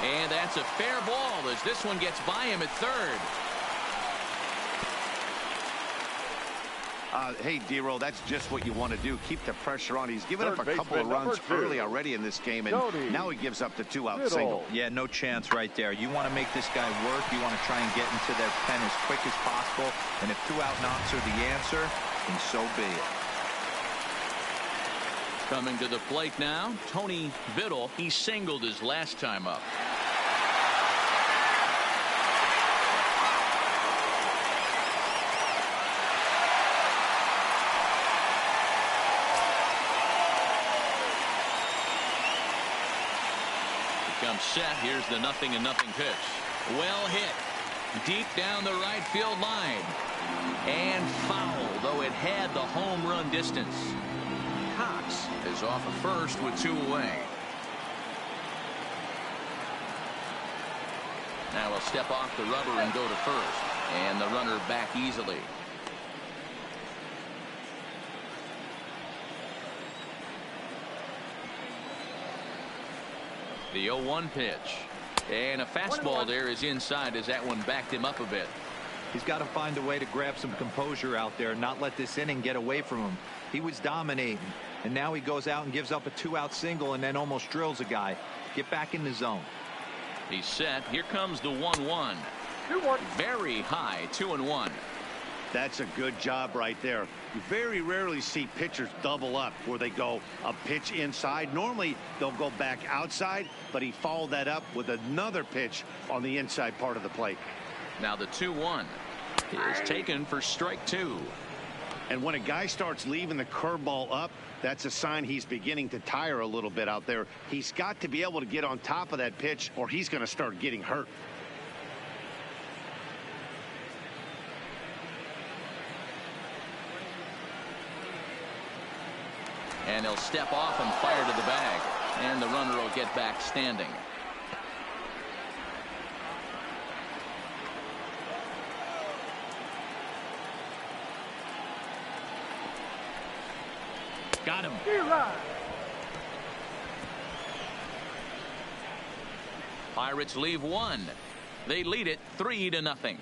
And that's a fair ball as this one gets by him at third. Hey, D-Roll, that's just what you want to do. Keep the pressure on. He's given up a couple of runs early already in this game, and now he gives up the 2-out single. Yeah, no chance right there. You want to make this guy work. You want to try and get into that pen as quick as possible. And if 2-out knocks are the answer, then so be it. Coming to the plate now, Tony Biddle. He singled his last time up. Comes set. Here's the 0-0 pitch. Well hit. Deep down the right field line. And foul, though it had the home run distance. Cox is off of first with 2 away. Now he'll step off the rubber and go to first. And the runner back easily. The 0-1 pitch. And a fastball there is inside as that one backed him up a bit. He's got to find a way to grab some composure out there and not let this inning get away from him. He was dominating, and now he goes out and gives up a 2-out single and then almost drills a guy. Get back in the zone. He's set. Here comes the 1-1. Very high, 2-1. That's a good job right there. You very rarely see pitchers double up where they go a pitch inside. Normally they'll go back outside, but he followed that up with another pitch on the inside part of the plate. Now the 2-1 is taken for strike 2. And when a guy starts leaving the curveball up, that's a sign he's beginning to tire a little bit out there. He's got to be able to get on top of that pitch or he's going to start getting hurt. And he'll step off and fire to the bag. And the runner will get back standing. Got him. Pirates leave 1. They lead it 3-0.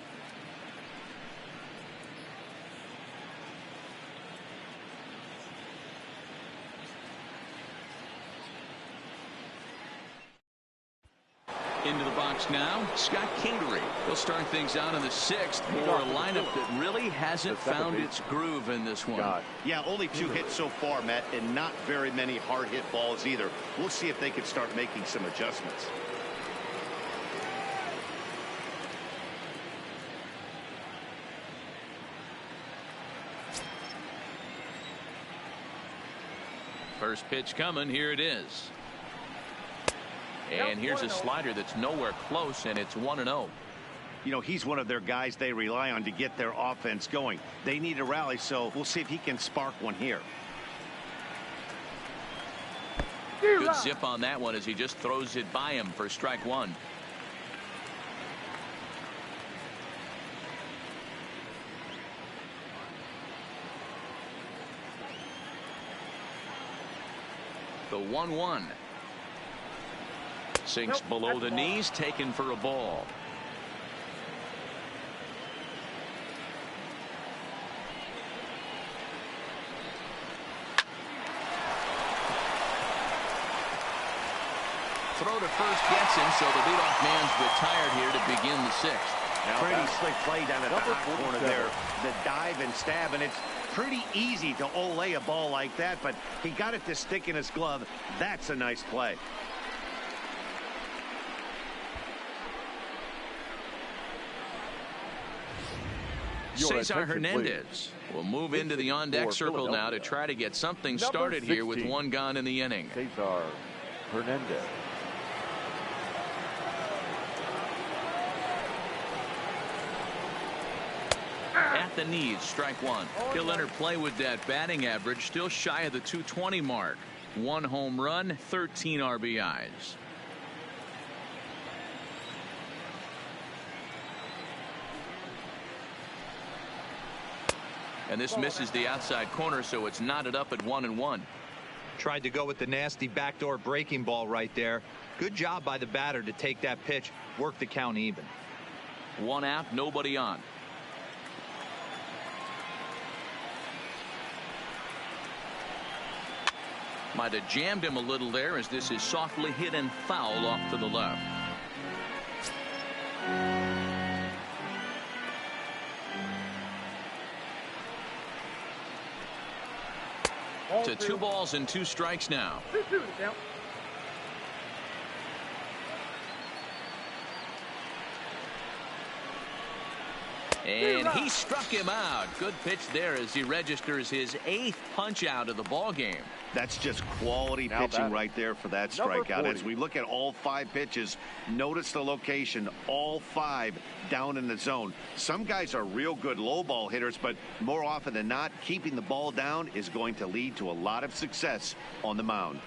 Into the box now, Scott Kingery. He'll start things out in the 6th for a lineup that really hasn't found its groove in this one. Yeah, only 2 hits so far, Matt, and not very many hard hit balls either. We'll see if they can start making some adjustments. First pitch coming. Here it is. And here's a slider that's nowhere close, and it's 1-0. You know, he's one of their guys they rely on to get their offense going. They need a rally, so we'll see if he can spark one here. Good zip on that one as he just throws it by him for strike 1. The 1-1. Sinks below the knees, taken for a ball. Throw to first gets him, so the leadoff man's retired here to begin the 6th. Pretty slick play down at the hot corner there. The dive and stab, and it's pretty easy to olay a ball like that, but he got it to stick in his glove. That's a nice play. Cesar Hernandez will move into the on-deck circle now to try to get something started here with one gone in the inning. Cesar Hernandez. At the knees, strike one. He'll enter play with that batting average, still shy of the 220 mark. 1 home run, 13 RBIs. And this misses the outside corner, so it's knotted up at 1-1. Tried to go with the nasty backdoor breaking ball right there. Good job by the batter to take that pitch, work the count even. 1 out, nobody on. Might have jammed him a little there, as this is softly hit and foul off to the left. To 2 balls and 2 strikes now. And he struck him out. Good pitch there as he registers his 8th punch out of the ball game. That's just quality pitching right there for that strikeout. As we look at all 5 pitches, notice the location, all 5 down in the zone. Some guys are real good low ball hitters, but more often than not, keeping the ball down is going to lead to a lot of success on the mound.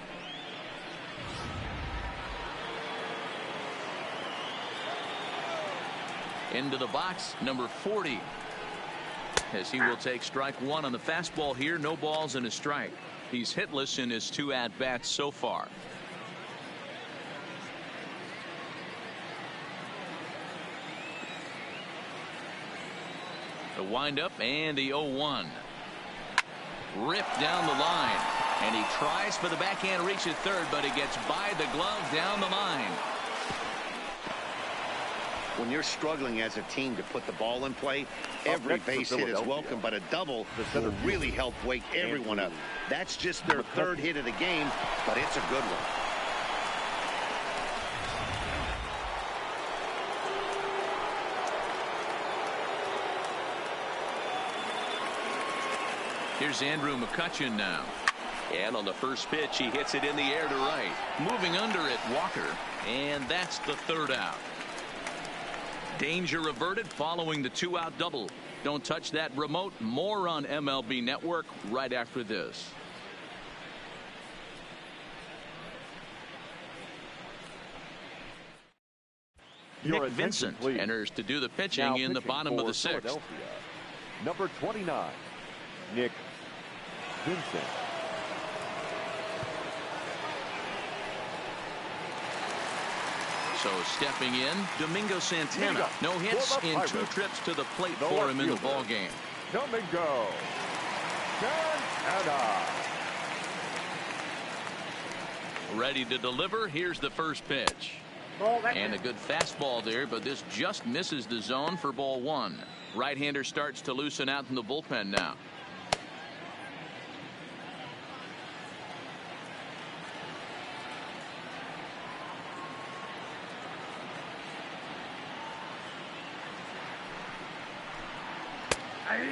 Into the box, number 40. As he will take strike 1 on the fastball here. No balls and a strike. He's hitless in his 2 at-bats so far. The windup and the 0-1. Ripped down the line. And he tries for the backhand reach at third, but he gets by the glove down the line. When you're struggling as a team to put the ball in play, every base hit is welcome, but a double will really help wake everyone up. That's just their 3rd hit of the game, but it's a good one. Here's Andrew McCutchen now. And on the first pitch, he hits it in the air to right. Moving under it, Walker. And that's the 3rd out. Danger averted following the 2-out double. Don't touch that remote. More on MLB Network right after this. Nick Vincent enters to do the pitching in the bottom of the 6th. Number 29, Nick Vincent. So stepping in, Domingo Santana. No hits in 2 trips to the plate for him in the ball game. Domingo Santana. Ready to deliver. Here's the first pitch. And a good fastball there, but this just misses the zone for ball 1. Right-hander starts to loosen out in the bullpen now.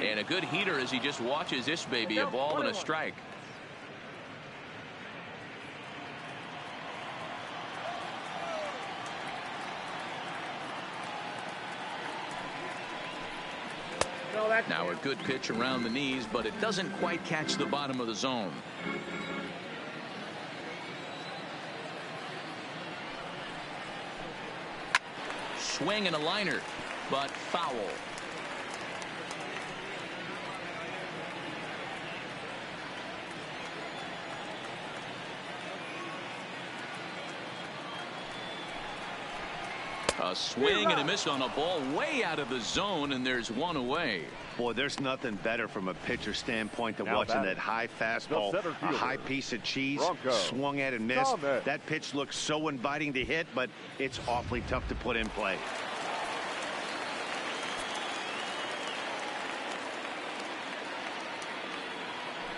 And a good heater as he just watches this baby, a ball and a strike. Now a good pitch around the knees, but it doesn't quite catch the bottom of the zone. Swing and a liner, but foul. A swing and a miss on a ball way out of the zone, and there's 1 away. Boy, there's nothing better from a pitcher standpoint than watching that high fastball, a high piece of cheese, swung at and missed. That pitch looks so inviting to hit, but it's awfully tough to put in play.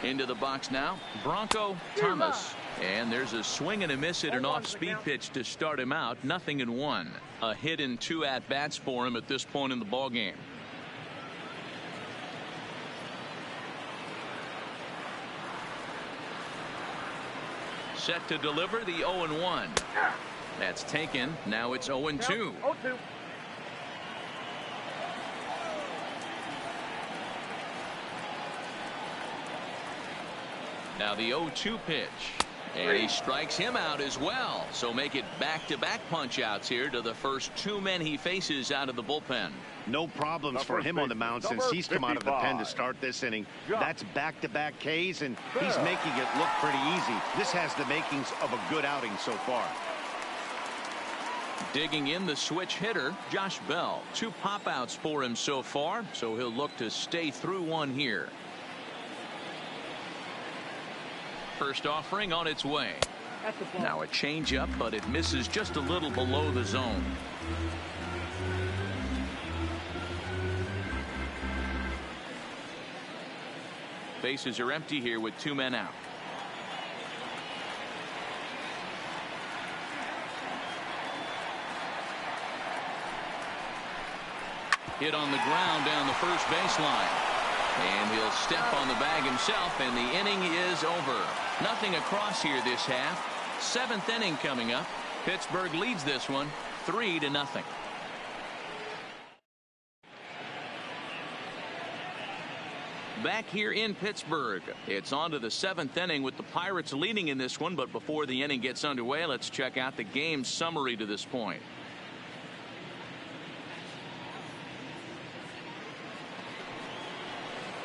Into the box now, Bronco Thomas. And there's a swing and a miss at an off-speed pitch to start him out. 0-1. A hit in 2 at-bats for him at this point in the ball game. Set to deliver the 0-1. That's taken. Now it's 0-2. 0-2. Now the 0-2 pitch. And he strikes him out as well. So make it back-to-back punch-outs here to the first two men he faces out of the bullpen. No problems for him on the mound since he's come out of the pen to start this inning. That's back-to-back Ks, and he's making it look pretty easy. This has the makings of a good outing so far. Digging in the switch hitter, Josh Bell. 2 pop-outs for him so far, so he'll look to stay through one here. First offering on its way. Now a changeup, but it misses just a little below the zone. Bases are empty here with 2 men out. Hit on the ground down the first baseline. And he'll step on the bag himself, and the inning is over. Nothing across here this half. 7th inning coming up. Pittsburgh leads this one 3-0. Back here in Pittsburgh, it's on to the 7th inning with the Pirates leading in this one. But before the inning gets underway, let's check out the game summary to this point.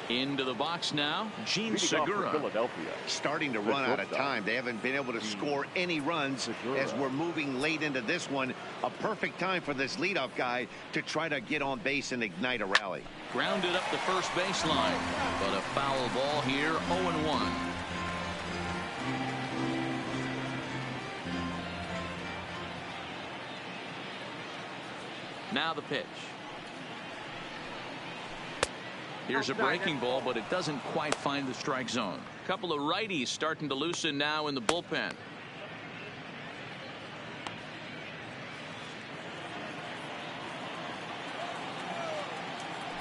Into the box now, Gene Segura. Philadelphia. Starting to run out of time. They haven't been able to score any runs as we're moving late into this one. A perfect time for this leadoff guy to try to get on base and ignite a rally. Grounded up the first baseline, but a foul ball here, 0-1. Now the pitch. Here's a breaking ball, but it doesn't quite find the strike zone. A couple of righties starting to loosen now in the bullpen.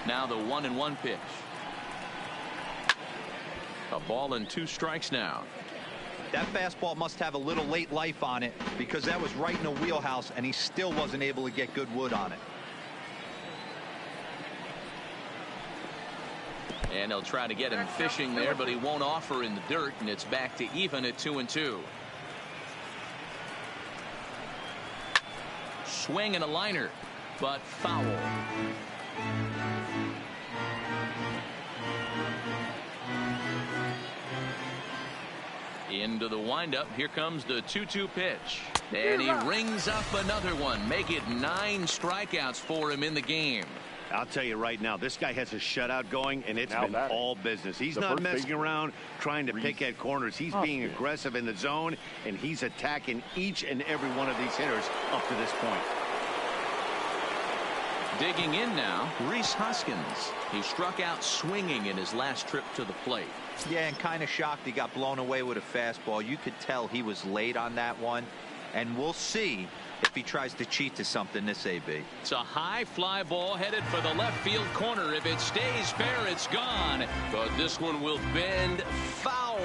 Now the 1-1 pitch. A ball and 2 strikes now. That fastball must have a little late life on it, because that was right in the wheelhouse and he still wasn't able to get good wood on it. And he'll try to get him fishing there, but he won't offer in the dirt, and it's back to even at 2-2. Swing and a liner, but foul. Into the windup. Here comes the 2-2 pitch. And he rings up another one. Make it 9 strikeouts for him in the game. I'll tell you right now, this guy has a shutout going, and it's been all business. He's not messing around trying to pick at corners. He's being aggressive in the zone, and he's attacking each and every one of these hitters up to this point. Digging in now, Rhys Hoskins. He struck out swinging in his last trip to the plate. Yeah, and kind of shocked he got blown away with a fastball. You could tell he was late on that one, and we'll see if he tries to cheat to something this AB. It's a high fly ball headed for the left field corner. If it stays fair, it's gone. But this one will bend foul.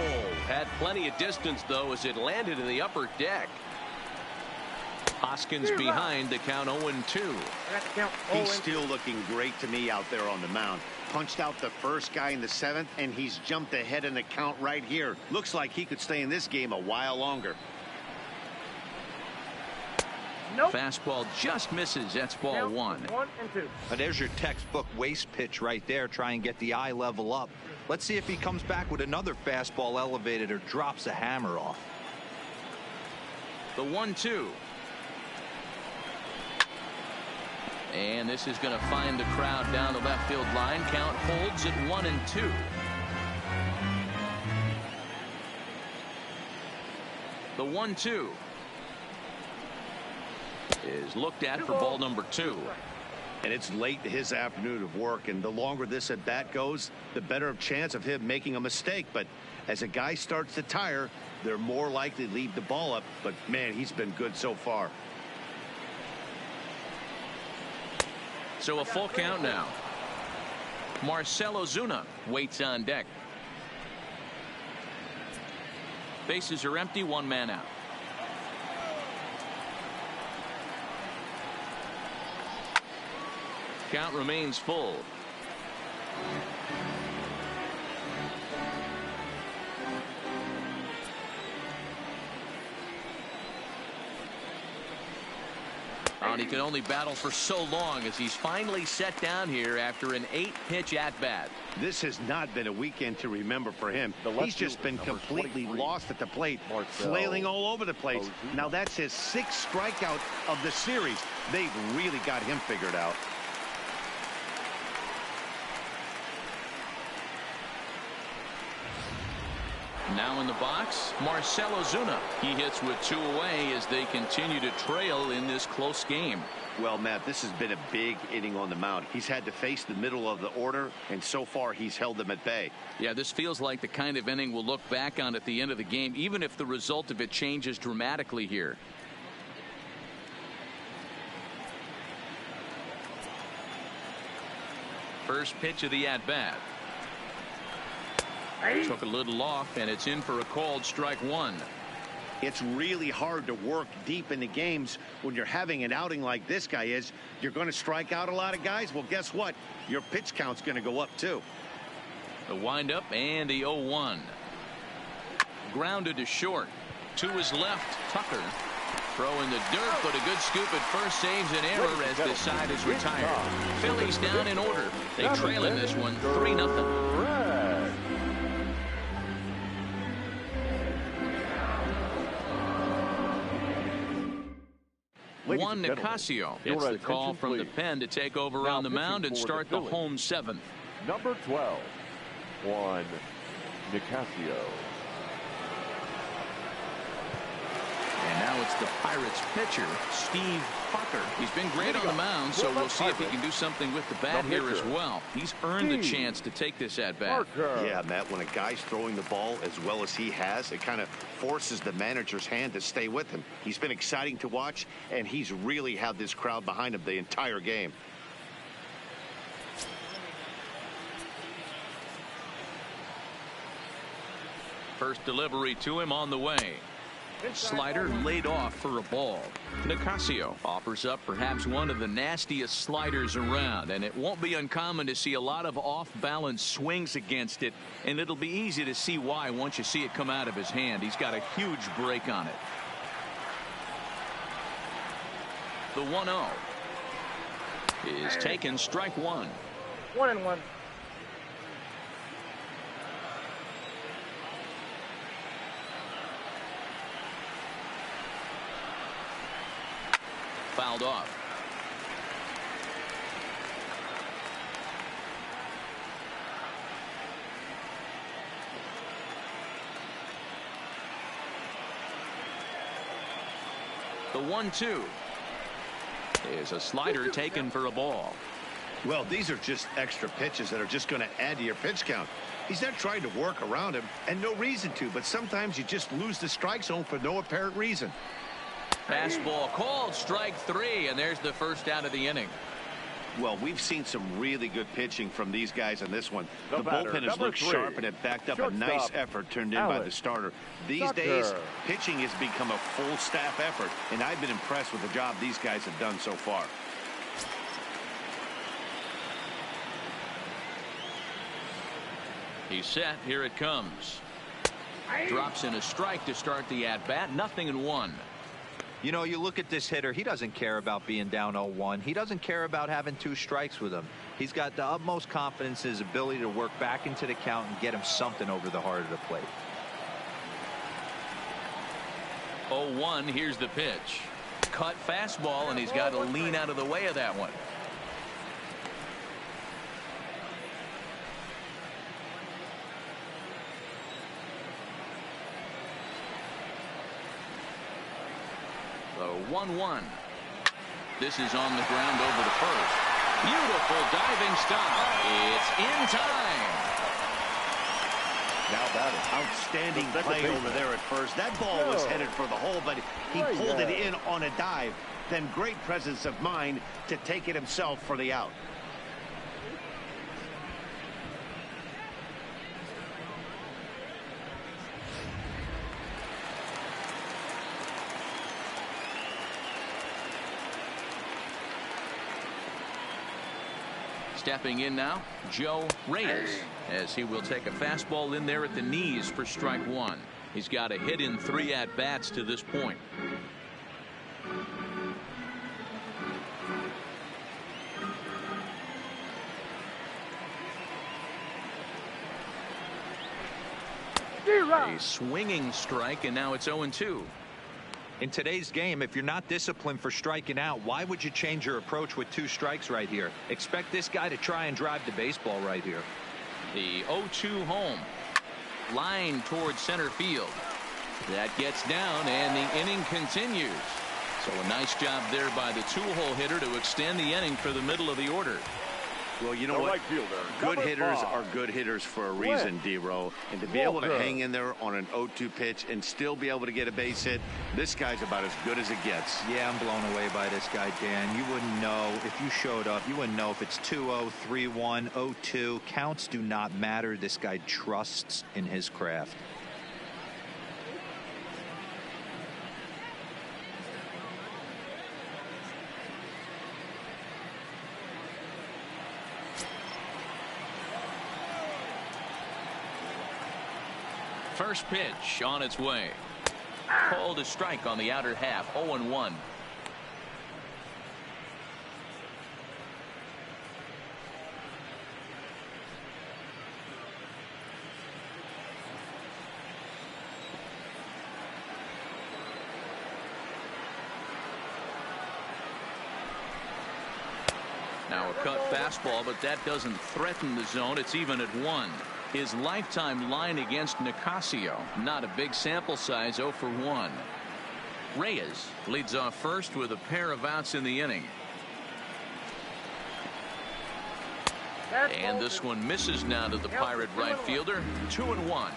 Had plenty of distance, though, as it landed in the upper deck. Hoskins behind the count 0-2. He's still looking great to me out there on the mound. Punched out the first guy in the 7th, and he's jumped ahead in the count right here. Looks like he could stay in this game a while longer. Nope. Fastball just misses. That's ball 1. 1 and 2. There's your textbook waste pitch right there. Try and get the eye level up. Let's see if he comes back with another fastball elevated or drops a hammer off. The 1-2. And this is going to find the crowd down the left field line. Count holds at 1-2. The 1-2 is looked at for ball number 2. And it's late in his afternoon of work, and the longer this at bat goes, the better of chance of him making a mistake. But as a guy starts to tire, they're more likely to leave the ball up. But man, he's been good so far. So a full count now. Marcell Ozuna waits on deck. Bases are empty, one man out. Count remains full. And he can only battle for so long as he's finally set down here after an 8-pitch at-bat. This has not been a weekend to remember for him. He's just been completely lost at the plate, flailing all over the place. Now that's his 6th strikeout of the series. They've really got him figured out. Now in the box, Marcell Ozuna. He hits with 2 away as they continue to trail in this close game. Well, Matt, this has been a big inning on the mound. He's had to face the middle of the order, and so far he's held them at bay. Yeah, this feels like the kind of inning we'll look back on at the end of the game, even if the result of it changes dramatically here. First pitch of the at-bat. Took a little off, and it's in for a called strike 1. It's really hard to work deep into games when you're having an outing like this guy is. You're going to strike out a lot of guys. Well, guess what? Your pitch count's going to go up, too. The windup and the 0-1. Grounded to short. To his left, Tucker. Throw in the dirt, but a good scoop at first saves an error as this side is retired. Phillies down in order. They trail in this one 3-0. Juan Nicasio gets the call from the pen to take over on the mound and start the home 7th. Number 12, Juan Nicasio. And now it's the Pirates pitcher, Steve Fucker. He's been great on the mound, so we'll see if he can do something with the bat here as well. He's earned the chance to take this at-bat. Yeah, Matt, when a guy's throwing the ball as well as he has, it kind of forces the manager's hand to stay with him. He's been exciting to watch, and he's really had this crowd behind him the entire game. First delivery to him on the way. Slider laid off for a ball. Nicasio offers up perhaps one of the nastiest sliders around, and it won't be uncommon to see a lot of off-balance swings against it, and it'll be easy to see why once you see it come out of his hand. He's got a huge break on it. The 1-0 is taken, strike 1. 1-1. Fouled off. The 1-2 is a slider taken for a ball. Well, these are just extra pitches that are just going to add to your pitch count. He's not trying to work around him, and no reason to, but sometimes you just lose the strike zone for no apparent reason. Fastball called, strike 3, and there's the first out of the inning. Well, we've seen some really good pitching from these guys in this one. The bullpen has looked sharp, and it backed up a nice effort turned in by the starter. These days, pitching has become a full staff effort, and I've been impressed with the job these guys have done so far. He's set. Here it comes. Drops in a strike to start the at-bat. 0-1. You know, you look at this hitter, he doesn't care about being down 0-1. He doesn't care about having 2 strikes with him. He's got the utmost confidence in his ability to work back into the count and get him something over the heart of the plate. 0-1, here's the pitch. Cut fastball, and he's got to lean out of the way of that one. The 1-1. This is on the ground over to first. Beautiful diving stop. It's in time. Now that is outstanding play over there at first. That ball was headed for the hole, but he pulled it in on a dive. Then great presence of mind to take it himself for the out. Stepping in now, Joe Reyes, as he will take a fastball in there at the knees for strike one. He's got a hit in 3 at-bats to this point. A swinging strike, and now it's 0-2. In today's game, if you're not disciplined for striking out, why would you change your approach with 2 strikes right here? Expect this guy to try and drive the baseball right here. The 0-2 home. Line towards center field. That gets down, and the inning continues. So a nice job there by the 2-hole hitter to extend the inning for the middle of the order. Well, you know what? Good hitters are good hitters for a reason, D-Row. And to be able to hang in there on an 0-2 pitch and still be able to get a base hit, this guy's about as good as it gets. Yeah, I'm blown away by this guy, Dan. You wouldn't know if you showed up. You wouldn't know if it's 2-0, 3-1, 0-2. Counts do not matter. This guy trusts in his craft. First pitch on its way. Called a strike on the outer half. 0-1. Now a cut fastball, but that doesn't threaten the zone. It's even at 1. His lifetime line against Nicasio, not a big sample size, 0 for 1. Reyes leads off first with a pair of outs in the inning. And this one misses now to the Pirate right fielder. 2-1.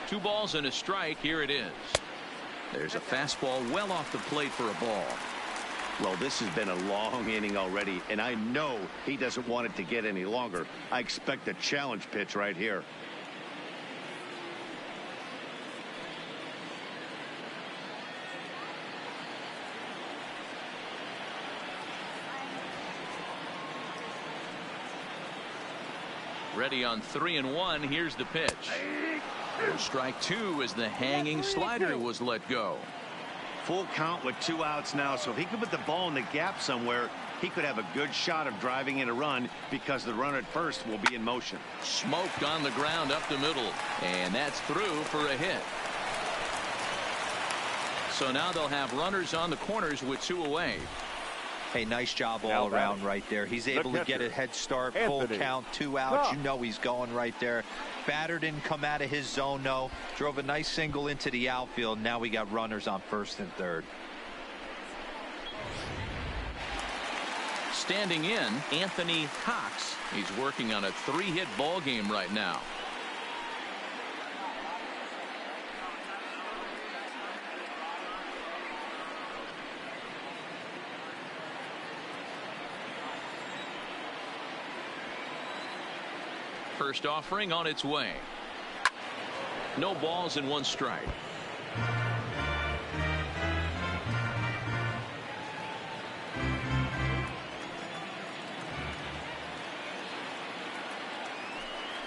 Two balls and a strike. Here it is. There's a fastball well off the plate for a ball. Well, this has been a long inning already, and I know he doesn't want it to get any longer. I expect a challenge pitch right here. Ready on 3-1. Here's the pitch. Strike 2 as the hanging slider was let go. Full count with 2 outs now, so if he could put the ball in the gap somewhere, he could have a good shot of driving in a run because the runner at first will be in motion. Smoked on the ground up the middle, and that's through for a hit. So now they'll have runners on the corners with 2 away. Hey, nice job all around right there. He's able to get a head start, full count, 2 outs. You know he's going right there. Batter didn't come out of his zone, no. Drove a nice single into the outfield. Now we got runners on first and third. Standing in, Anthony Cox. He's working on a 3-hit ball game right now. First offering on its way. No balls and 1 strike.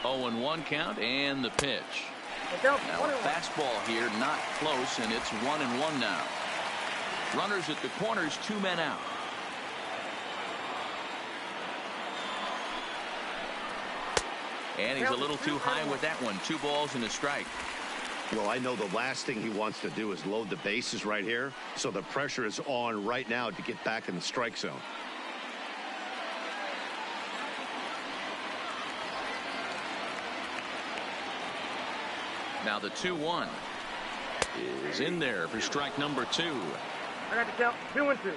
Oh, and 1 count, and the pitch. Now a fastball here, not close, and it's 1-1 now. Runners at the corners, 2 men out. And he's a little too high with that one. 2 balls and a strike. Well, I know the last thing he wants to do is load the bases right here. So the pressure is on right now to get back in the strike zone. Now the 2-1 is in there for strike number 2. I got the count. 2-2.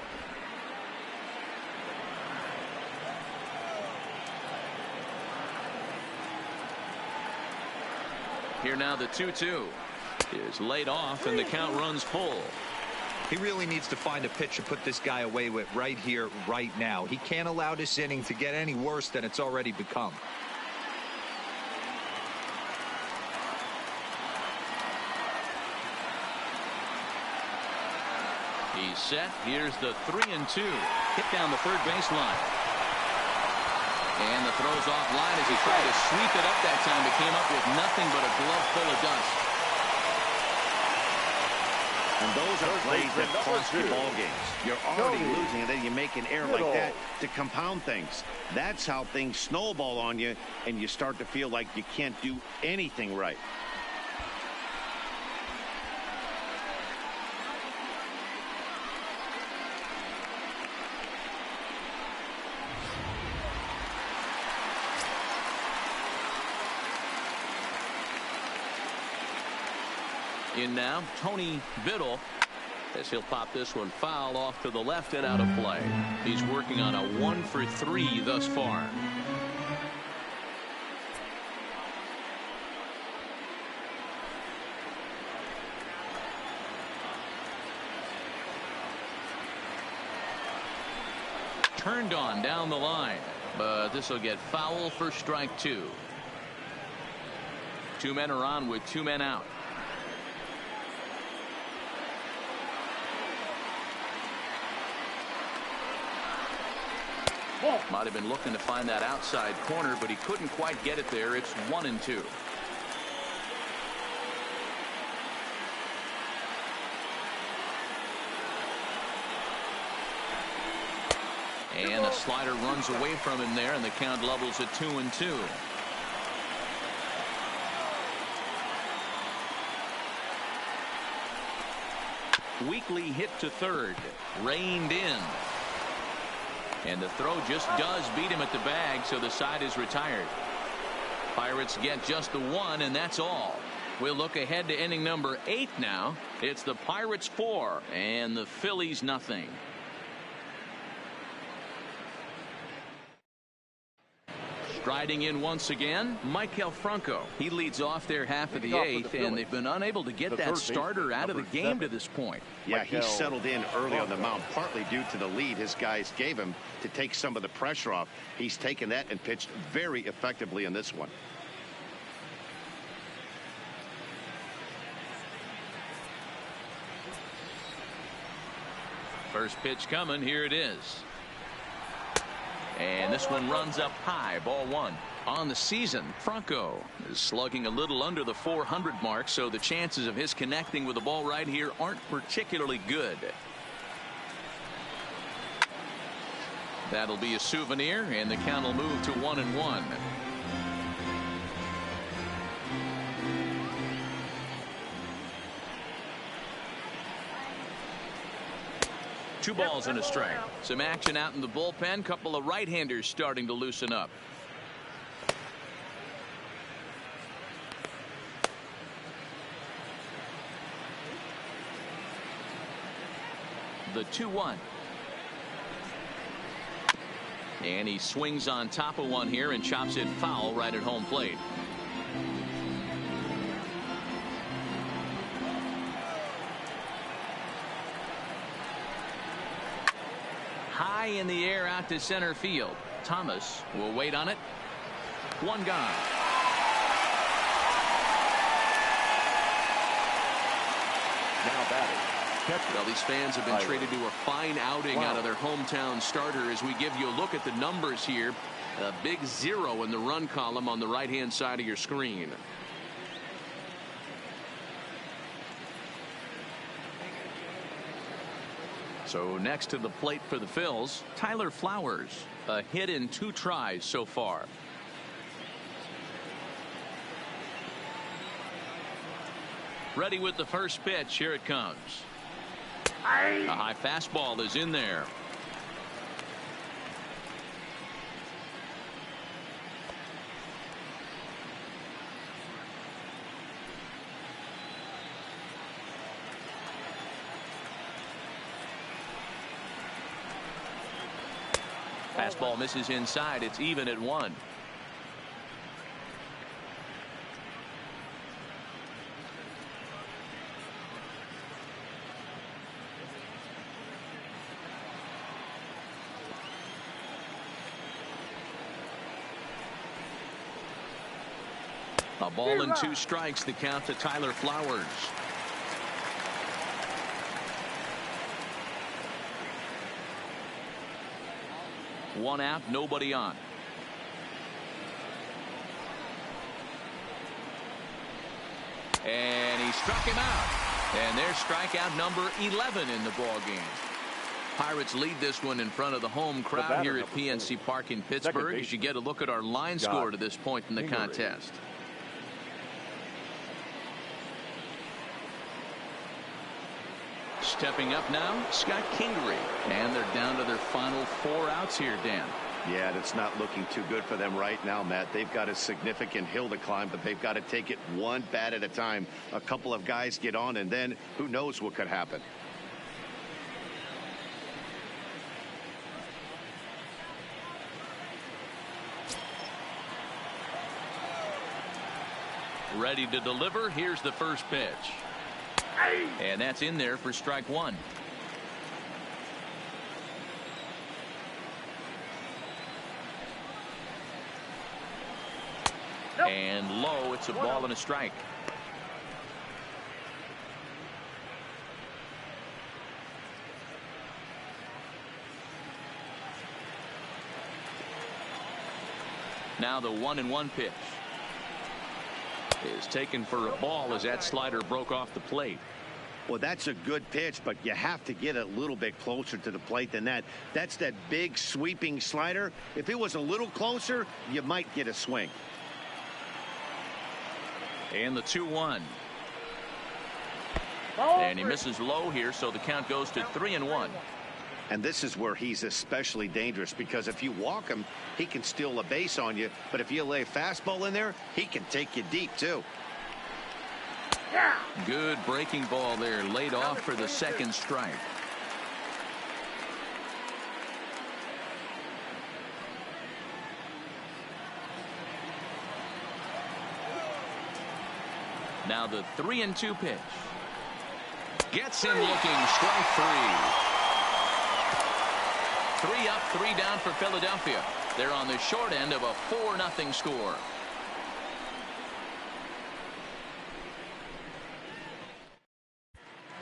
Here now the 2-2 is laid off, and the count runs full. He really needs to find a pitch to put this guy away with right here, right now. He can't allow this inning to get any worse than it's already become. He's set. Here's the 3-2. Hit down the third baseline. And the throw's offline as he tried to sweep it up that time. It came up with nothing but a glove full of dust. And those are plays that cost you ball games. You're already losing, and then you make an error like that to compound things. That's how things snowball on you, and you start to feel like you can't do anything right. In now, Tony Biddle, as he'll pop this one foul off to the left and out of play. He's working on a 1-for-3 thus far. Turned on down the line, but this will get foul for strike 2. 2 men are on with 2 men out. Might have been looking to find that outside corner, but he couldn't quite get it there. It's 1-2. And a slider runs away from him there, and the count levels at 2-2. Weekly hit to third, reined in. And the throw just does beat him at the bag, so the side is retired. Pirates get just the 1, and that's all. We'll look ahead to inning number 8 now. It's the Pirates 4 and the Phillies nothing. Striding in once again, Maikel Franco. He leads off their half of the 8th, and they've been unable to get that starter out of the game to this point. Yeah, he settled in early on the mound, partly due to the lead his guys gave him to take some of the pressure off. He's taken that and pitched very effectively in this one. First pitch coming. Here it is. And this one runs up high, ball 1. On the season, Franco is slugging a little under the 400 mark, so the chances of his connecting with the ball right here aren't particularly good. That'll be a souvenir, and the count will move to 1-1. Two balls and a strike. Some action out in the bullpen. Couple of right-handers starting to loosen up. The 2-1. And he swings on top of one here and chops it foul right at home plate. High in the air out to center field. Thomas will wait on it. One gone. Now batting. Well, these fans have been treated to a fine outing out of their hometown starter as we give you a look at the numbers here. A big 0 in the run column on the right-hand side of your screen. So next to the plate for the Phils, Tyler Flowers. A hit in 2 tries so far. Ready with the first pitch. Here it comes. A high fastball is in there. Fastball misses inside. It's even at 1. A ball and 2 strikes. The count to Tyler Flowers. One out, nobody on. And he struck him out. And there's strikeout number 11 in the ball game. Pirates lead this one in front of the home crowd here at PNC Park in Pittsburgh as you get a look at our line score to this point in the contest. Stepping up now, Scott Kingery. And they're down to their final 4 outs here, Dan. Yeah, that's not looking too good for them right now, Matt. They've got a significant hill to climb, but they've got to take it one bat at a time. A couple of guys get on, and then who knows what could happen. Ready to deliver. Here's the first pitch. And that's in there for strike 1. Nope. And low, it's a ball and a strike. Now the 1-1 pitch is taken for a ball as that slider broke off the plate. Well, that's a good pitch, but you have to get a little bit closer to the plate than that. That's that big sweeping slider. If it was a little closer, you might get a swing. And the 2-1. And he misses low here, so the count goes to 3-1. And this is where he's especially dangerous, because if you walk him, he can steal a base on you. But if you lay a fastball in there, he can take you deep, too. Good breaking ball there, laid off for the second strike. Now the 3-2 pitch. Gets him looking, strike 3. 3 up, 3 down for Philadelphia. They're on the short end of a 4-0 score.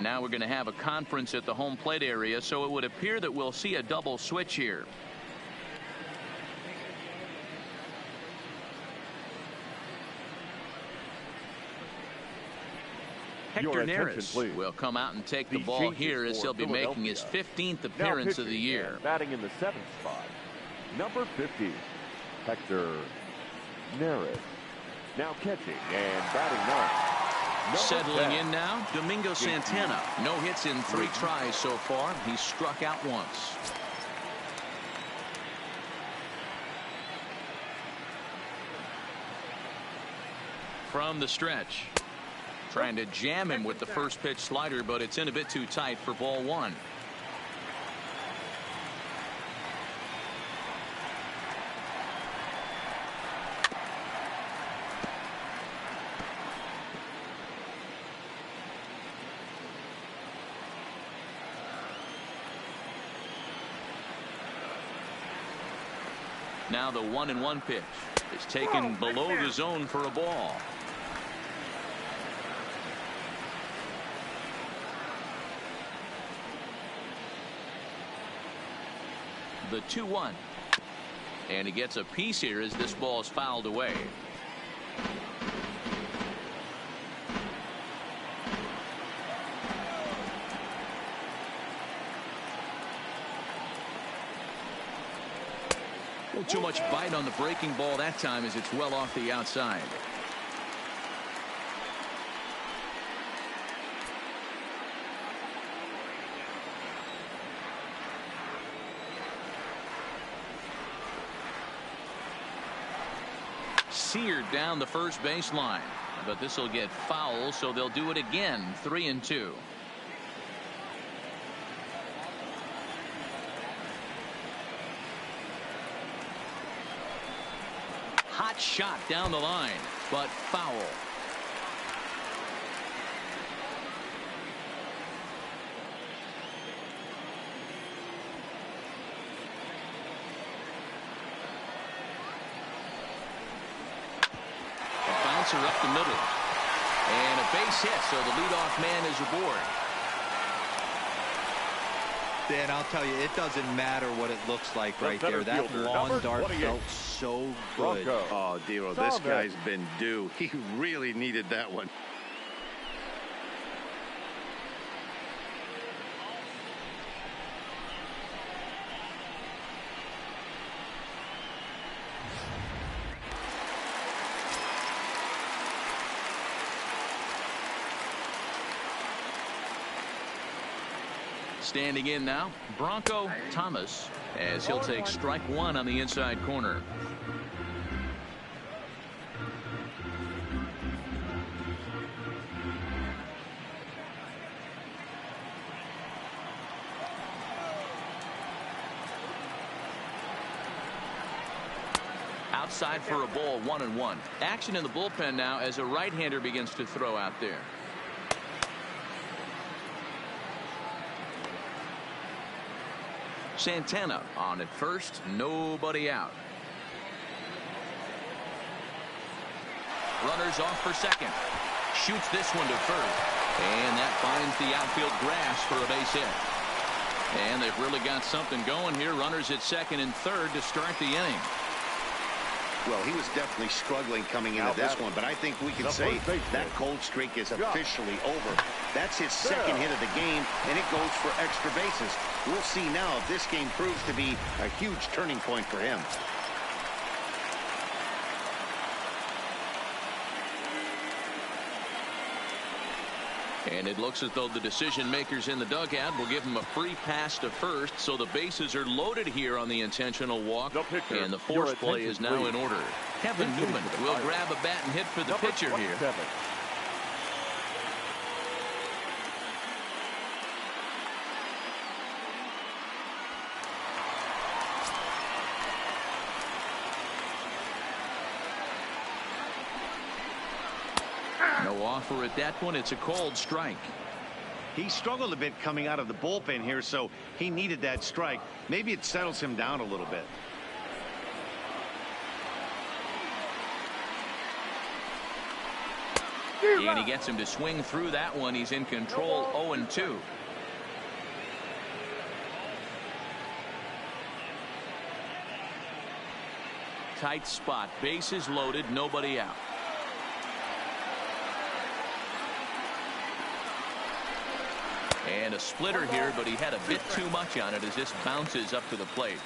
Now we're going to have a conference at the home plate area, so it would appear that we'll see a double switch here. Hector Neris will come out and take the ball here as he'll be making his 15th appearance of the year. Batting in the 7th spot, number 50, Hector Neris. Now catching and batting 9. Settling in now, Domingo Santana. No hits in 3 tries so far. He's struck out once. From the stretch. Trying to jam him with the first pitch slider, but it's in a bit too tight for ball 1. Now the 1-1 pitch is taken below the zone for a ball. The 2-1. And he gets a piece here as this ball is fouled away. Too much bite on the breaking ball that time as it's well off the outside. Seared down the first baseline, but this will get foul, so they'll do it again. 3-2. Hot shot down the line, but foul. A bouncer up the middle. And a base hit, so the leadoff man is aboard. Dan, I'll tell you, it doesn't matter what it looks like right there. That lawn dart felt so good. Oh, Dero, this guy's been due. He really needed that one. Standing in now, Bronco Thomas, as he'll take strike one on the inside corner. Outside for a ball, 1-1. Action in the bullpen now as a right-hander begins to throw out there. Santana on at first, nobody out. Runners off for second. Shoots this one to first. And that finds the outfield grass for a base hit. And they've really got something going here. Runners at second and third to start the inning. Well, he was definitely struggling coming into this one, but I think we can say that cold streak is officially over. That's his second hit of the game, and it goes for extra bases. We'll see now if this game proves to be a huge turning point for him. And it looks as though the decision makers in the dugout will give him a free pass to first, so the bases are loaded here on the intentional walk, and the force play is now in order. Kevin Newman will grab a bat and hit for the pitcher here. No offer at that one. It's a cold strike. He struggled a bit coming out of the bullpen here, so he needed that strike. Maybe it settles him down a little bit. And he gets him to swing through that one. He's in control, 0-2. Tight spot. Bases loaded. Nobody out. And a splitter here, but he had a bit too much on it as this bounces up to the plate.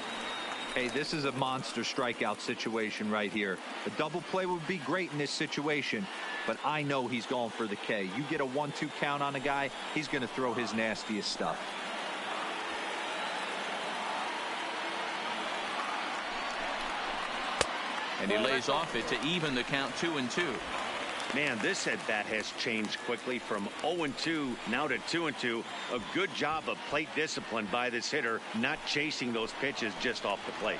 Hey, this is a monster strikeout situation right here. A double play would be great in this situation, but I know he's going for the K. You get a 1-2 count on a guy, he's going to throw his nastiest stuff. And he lays off it to even the count 2-2. Man, this at-bat has changed quickly from 0-2 now to 2-2. A good job of plate discipline by this hitter, not chasing those pitches just off the plate.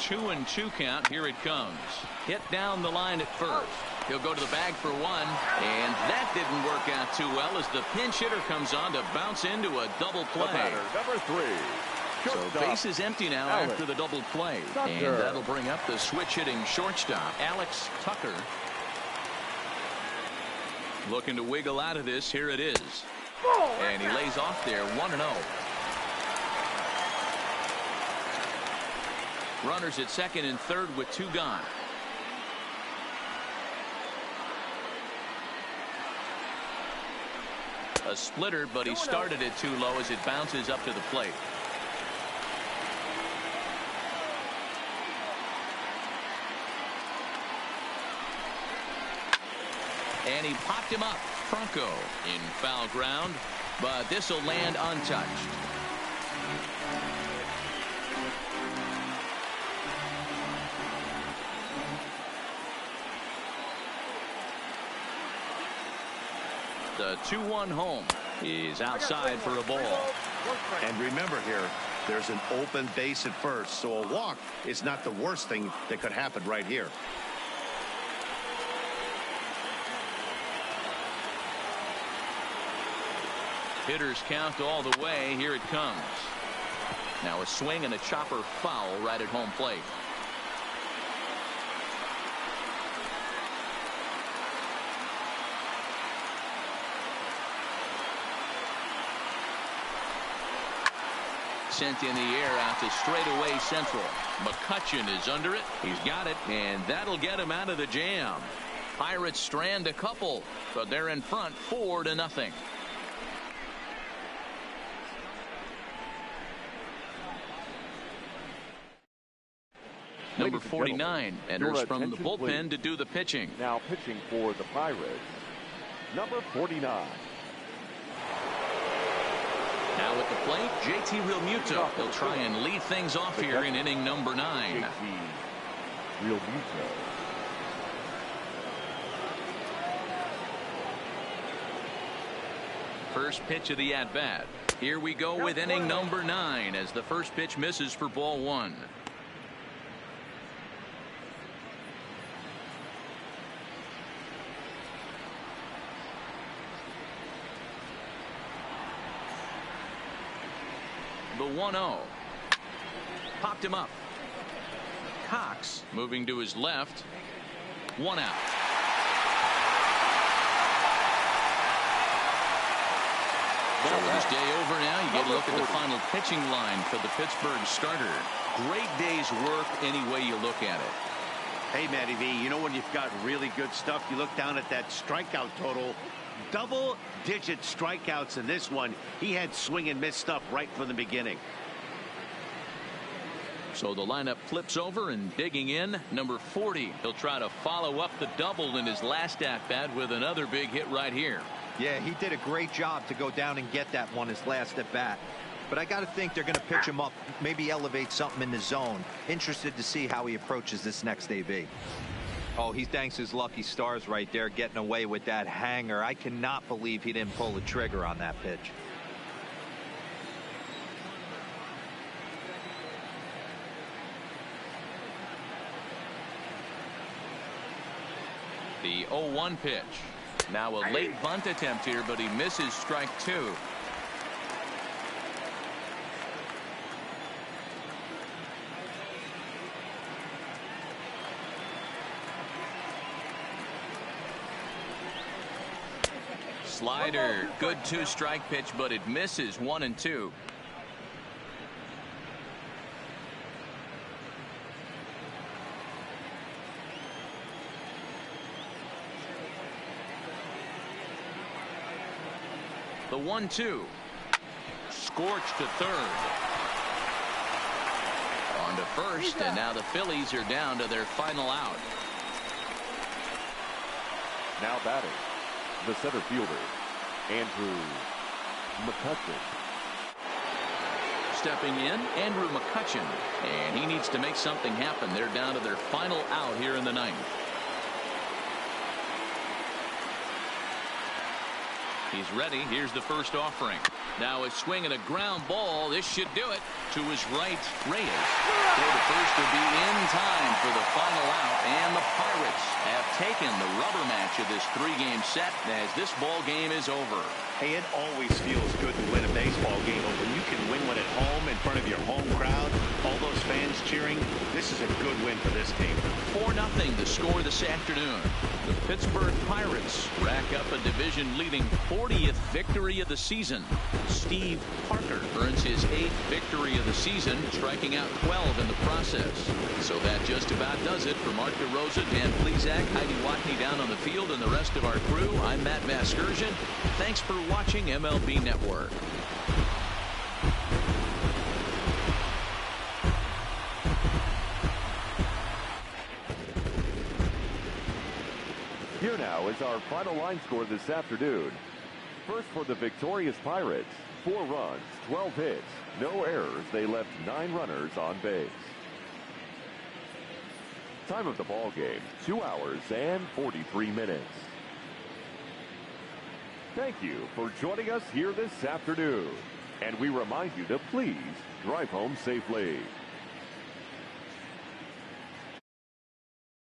Two and two count. Here it comes. Hit down the line at first. He'll go to the bag for one, and that didn't work out too well as the pinch hitter comes on to bounce into a double play. Number 3. So base is empty now after the double play. And that'll bring up the switch hitting shortstop, Alex Tucker. Looking to wiggle out of this. Here it is. And he lays off there, 1-0. Runners at second and third with two gone. A splitter, but he started it too low as it bounces up to the plate. And he popped him up. Franco in foul ground, but this will land untouched. The 2-1 home is outside for a ball. And remember here, there's an open base at first, so a walk is not the worst thing that could happen right here. Hitters count all the way. Here it comes. Now a swing and a chopper foul right at home plate. sent in the air out to straightaway central. McCutchen is under it. He's got it, and that'll get him out of the jam. Pirates strand a couple, but they're in front 4-0. Number 49 enters from the bullpen to do the pitching. Now pitching for the Pirates, number 49. Now at the plate, JT Realmuto. He'll try and lead things off here in inning number 9. JT Realmuto. First pitch of the at-bat. Here we go with inning number 9 as the first pitch misses for ball 1. The 1-0. Popped him up. Cox moving to his left. 1 out. So with his day over now, you get a look at the final pitching line for the Pittsburgh starter. Great day's work any way you look at it. Hey, Matty V, you know when you've got really good stuff, you look down at that strikeout total. Double-digit strikeouts in this one. He had swing and miss stuff right from the beginning. So the lineup flips over, and digging in, number 40. He'll try to follow up the double in his last at-bat with another big hit right here. Yeah, he did a great job to go down and get that one his last at-bat. But I got to think they're going to pitch him up, maybe elevate something in the zone. Interested to see how he approaches this next AB. Oh, he thanks his lucky stars right there, getting away with that hanger. I cannot believe he didn't pull the trigger on that pitch. The 0-1 pitch. Now a late bunt attempt here, but he misses strike 2. Slider, good 2-strike pitch, but it misses 1-2. The 1-2. Scorched to third. On to first, and now the Phillies are down to their final out. Now batting, the center fielder, Andrew McCutchen. Stepping in, Andrew McCutchen, and he needs to make something happen. They're down to their final out here in the 9th. He's ready. Here's the first offering. Now a swing and a ground ball. This should do it. To his right, Reyes. For the first will be in time for the final out. And the Pirates have taken the rubber match of this 3-game set as this ball game is over. Hey, it always feels good to win a baseball game, but when you can win one at home in front of your home crowd, all those fans cheering, this is a good win for this team. 4-0 the score this afternoon. The Pittsburgh Pirates rack up a division-leading 40th victory of the season. Steve Parker earns his 8th victory of the season, striking out 12 in the process. So that just about does it. For Mark DeRosa, Dan Plesac, Heidi Watney down on the field, and the rest of our crew, I'm Matt Vasgersian. Thanks for watching MLB Network. Here now is our final line score this afternoon. First for the victorious Pirates, 4 runs, 12 hits, no errors. They left 9 runners on base. Time of the ball game, 2 hours and 43 minutes. Thank you for joining us here this afternoon. And we remind you to please drive home safely.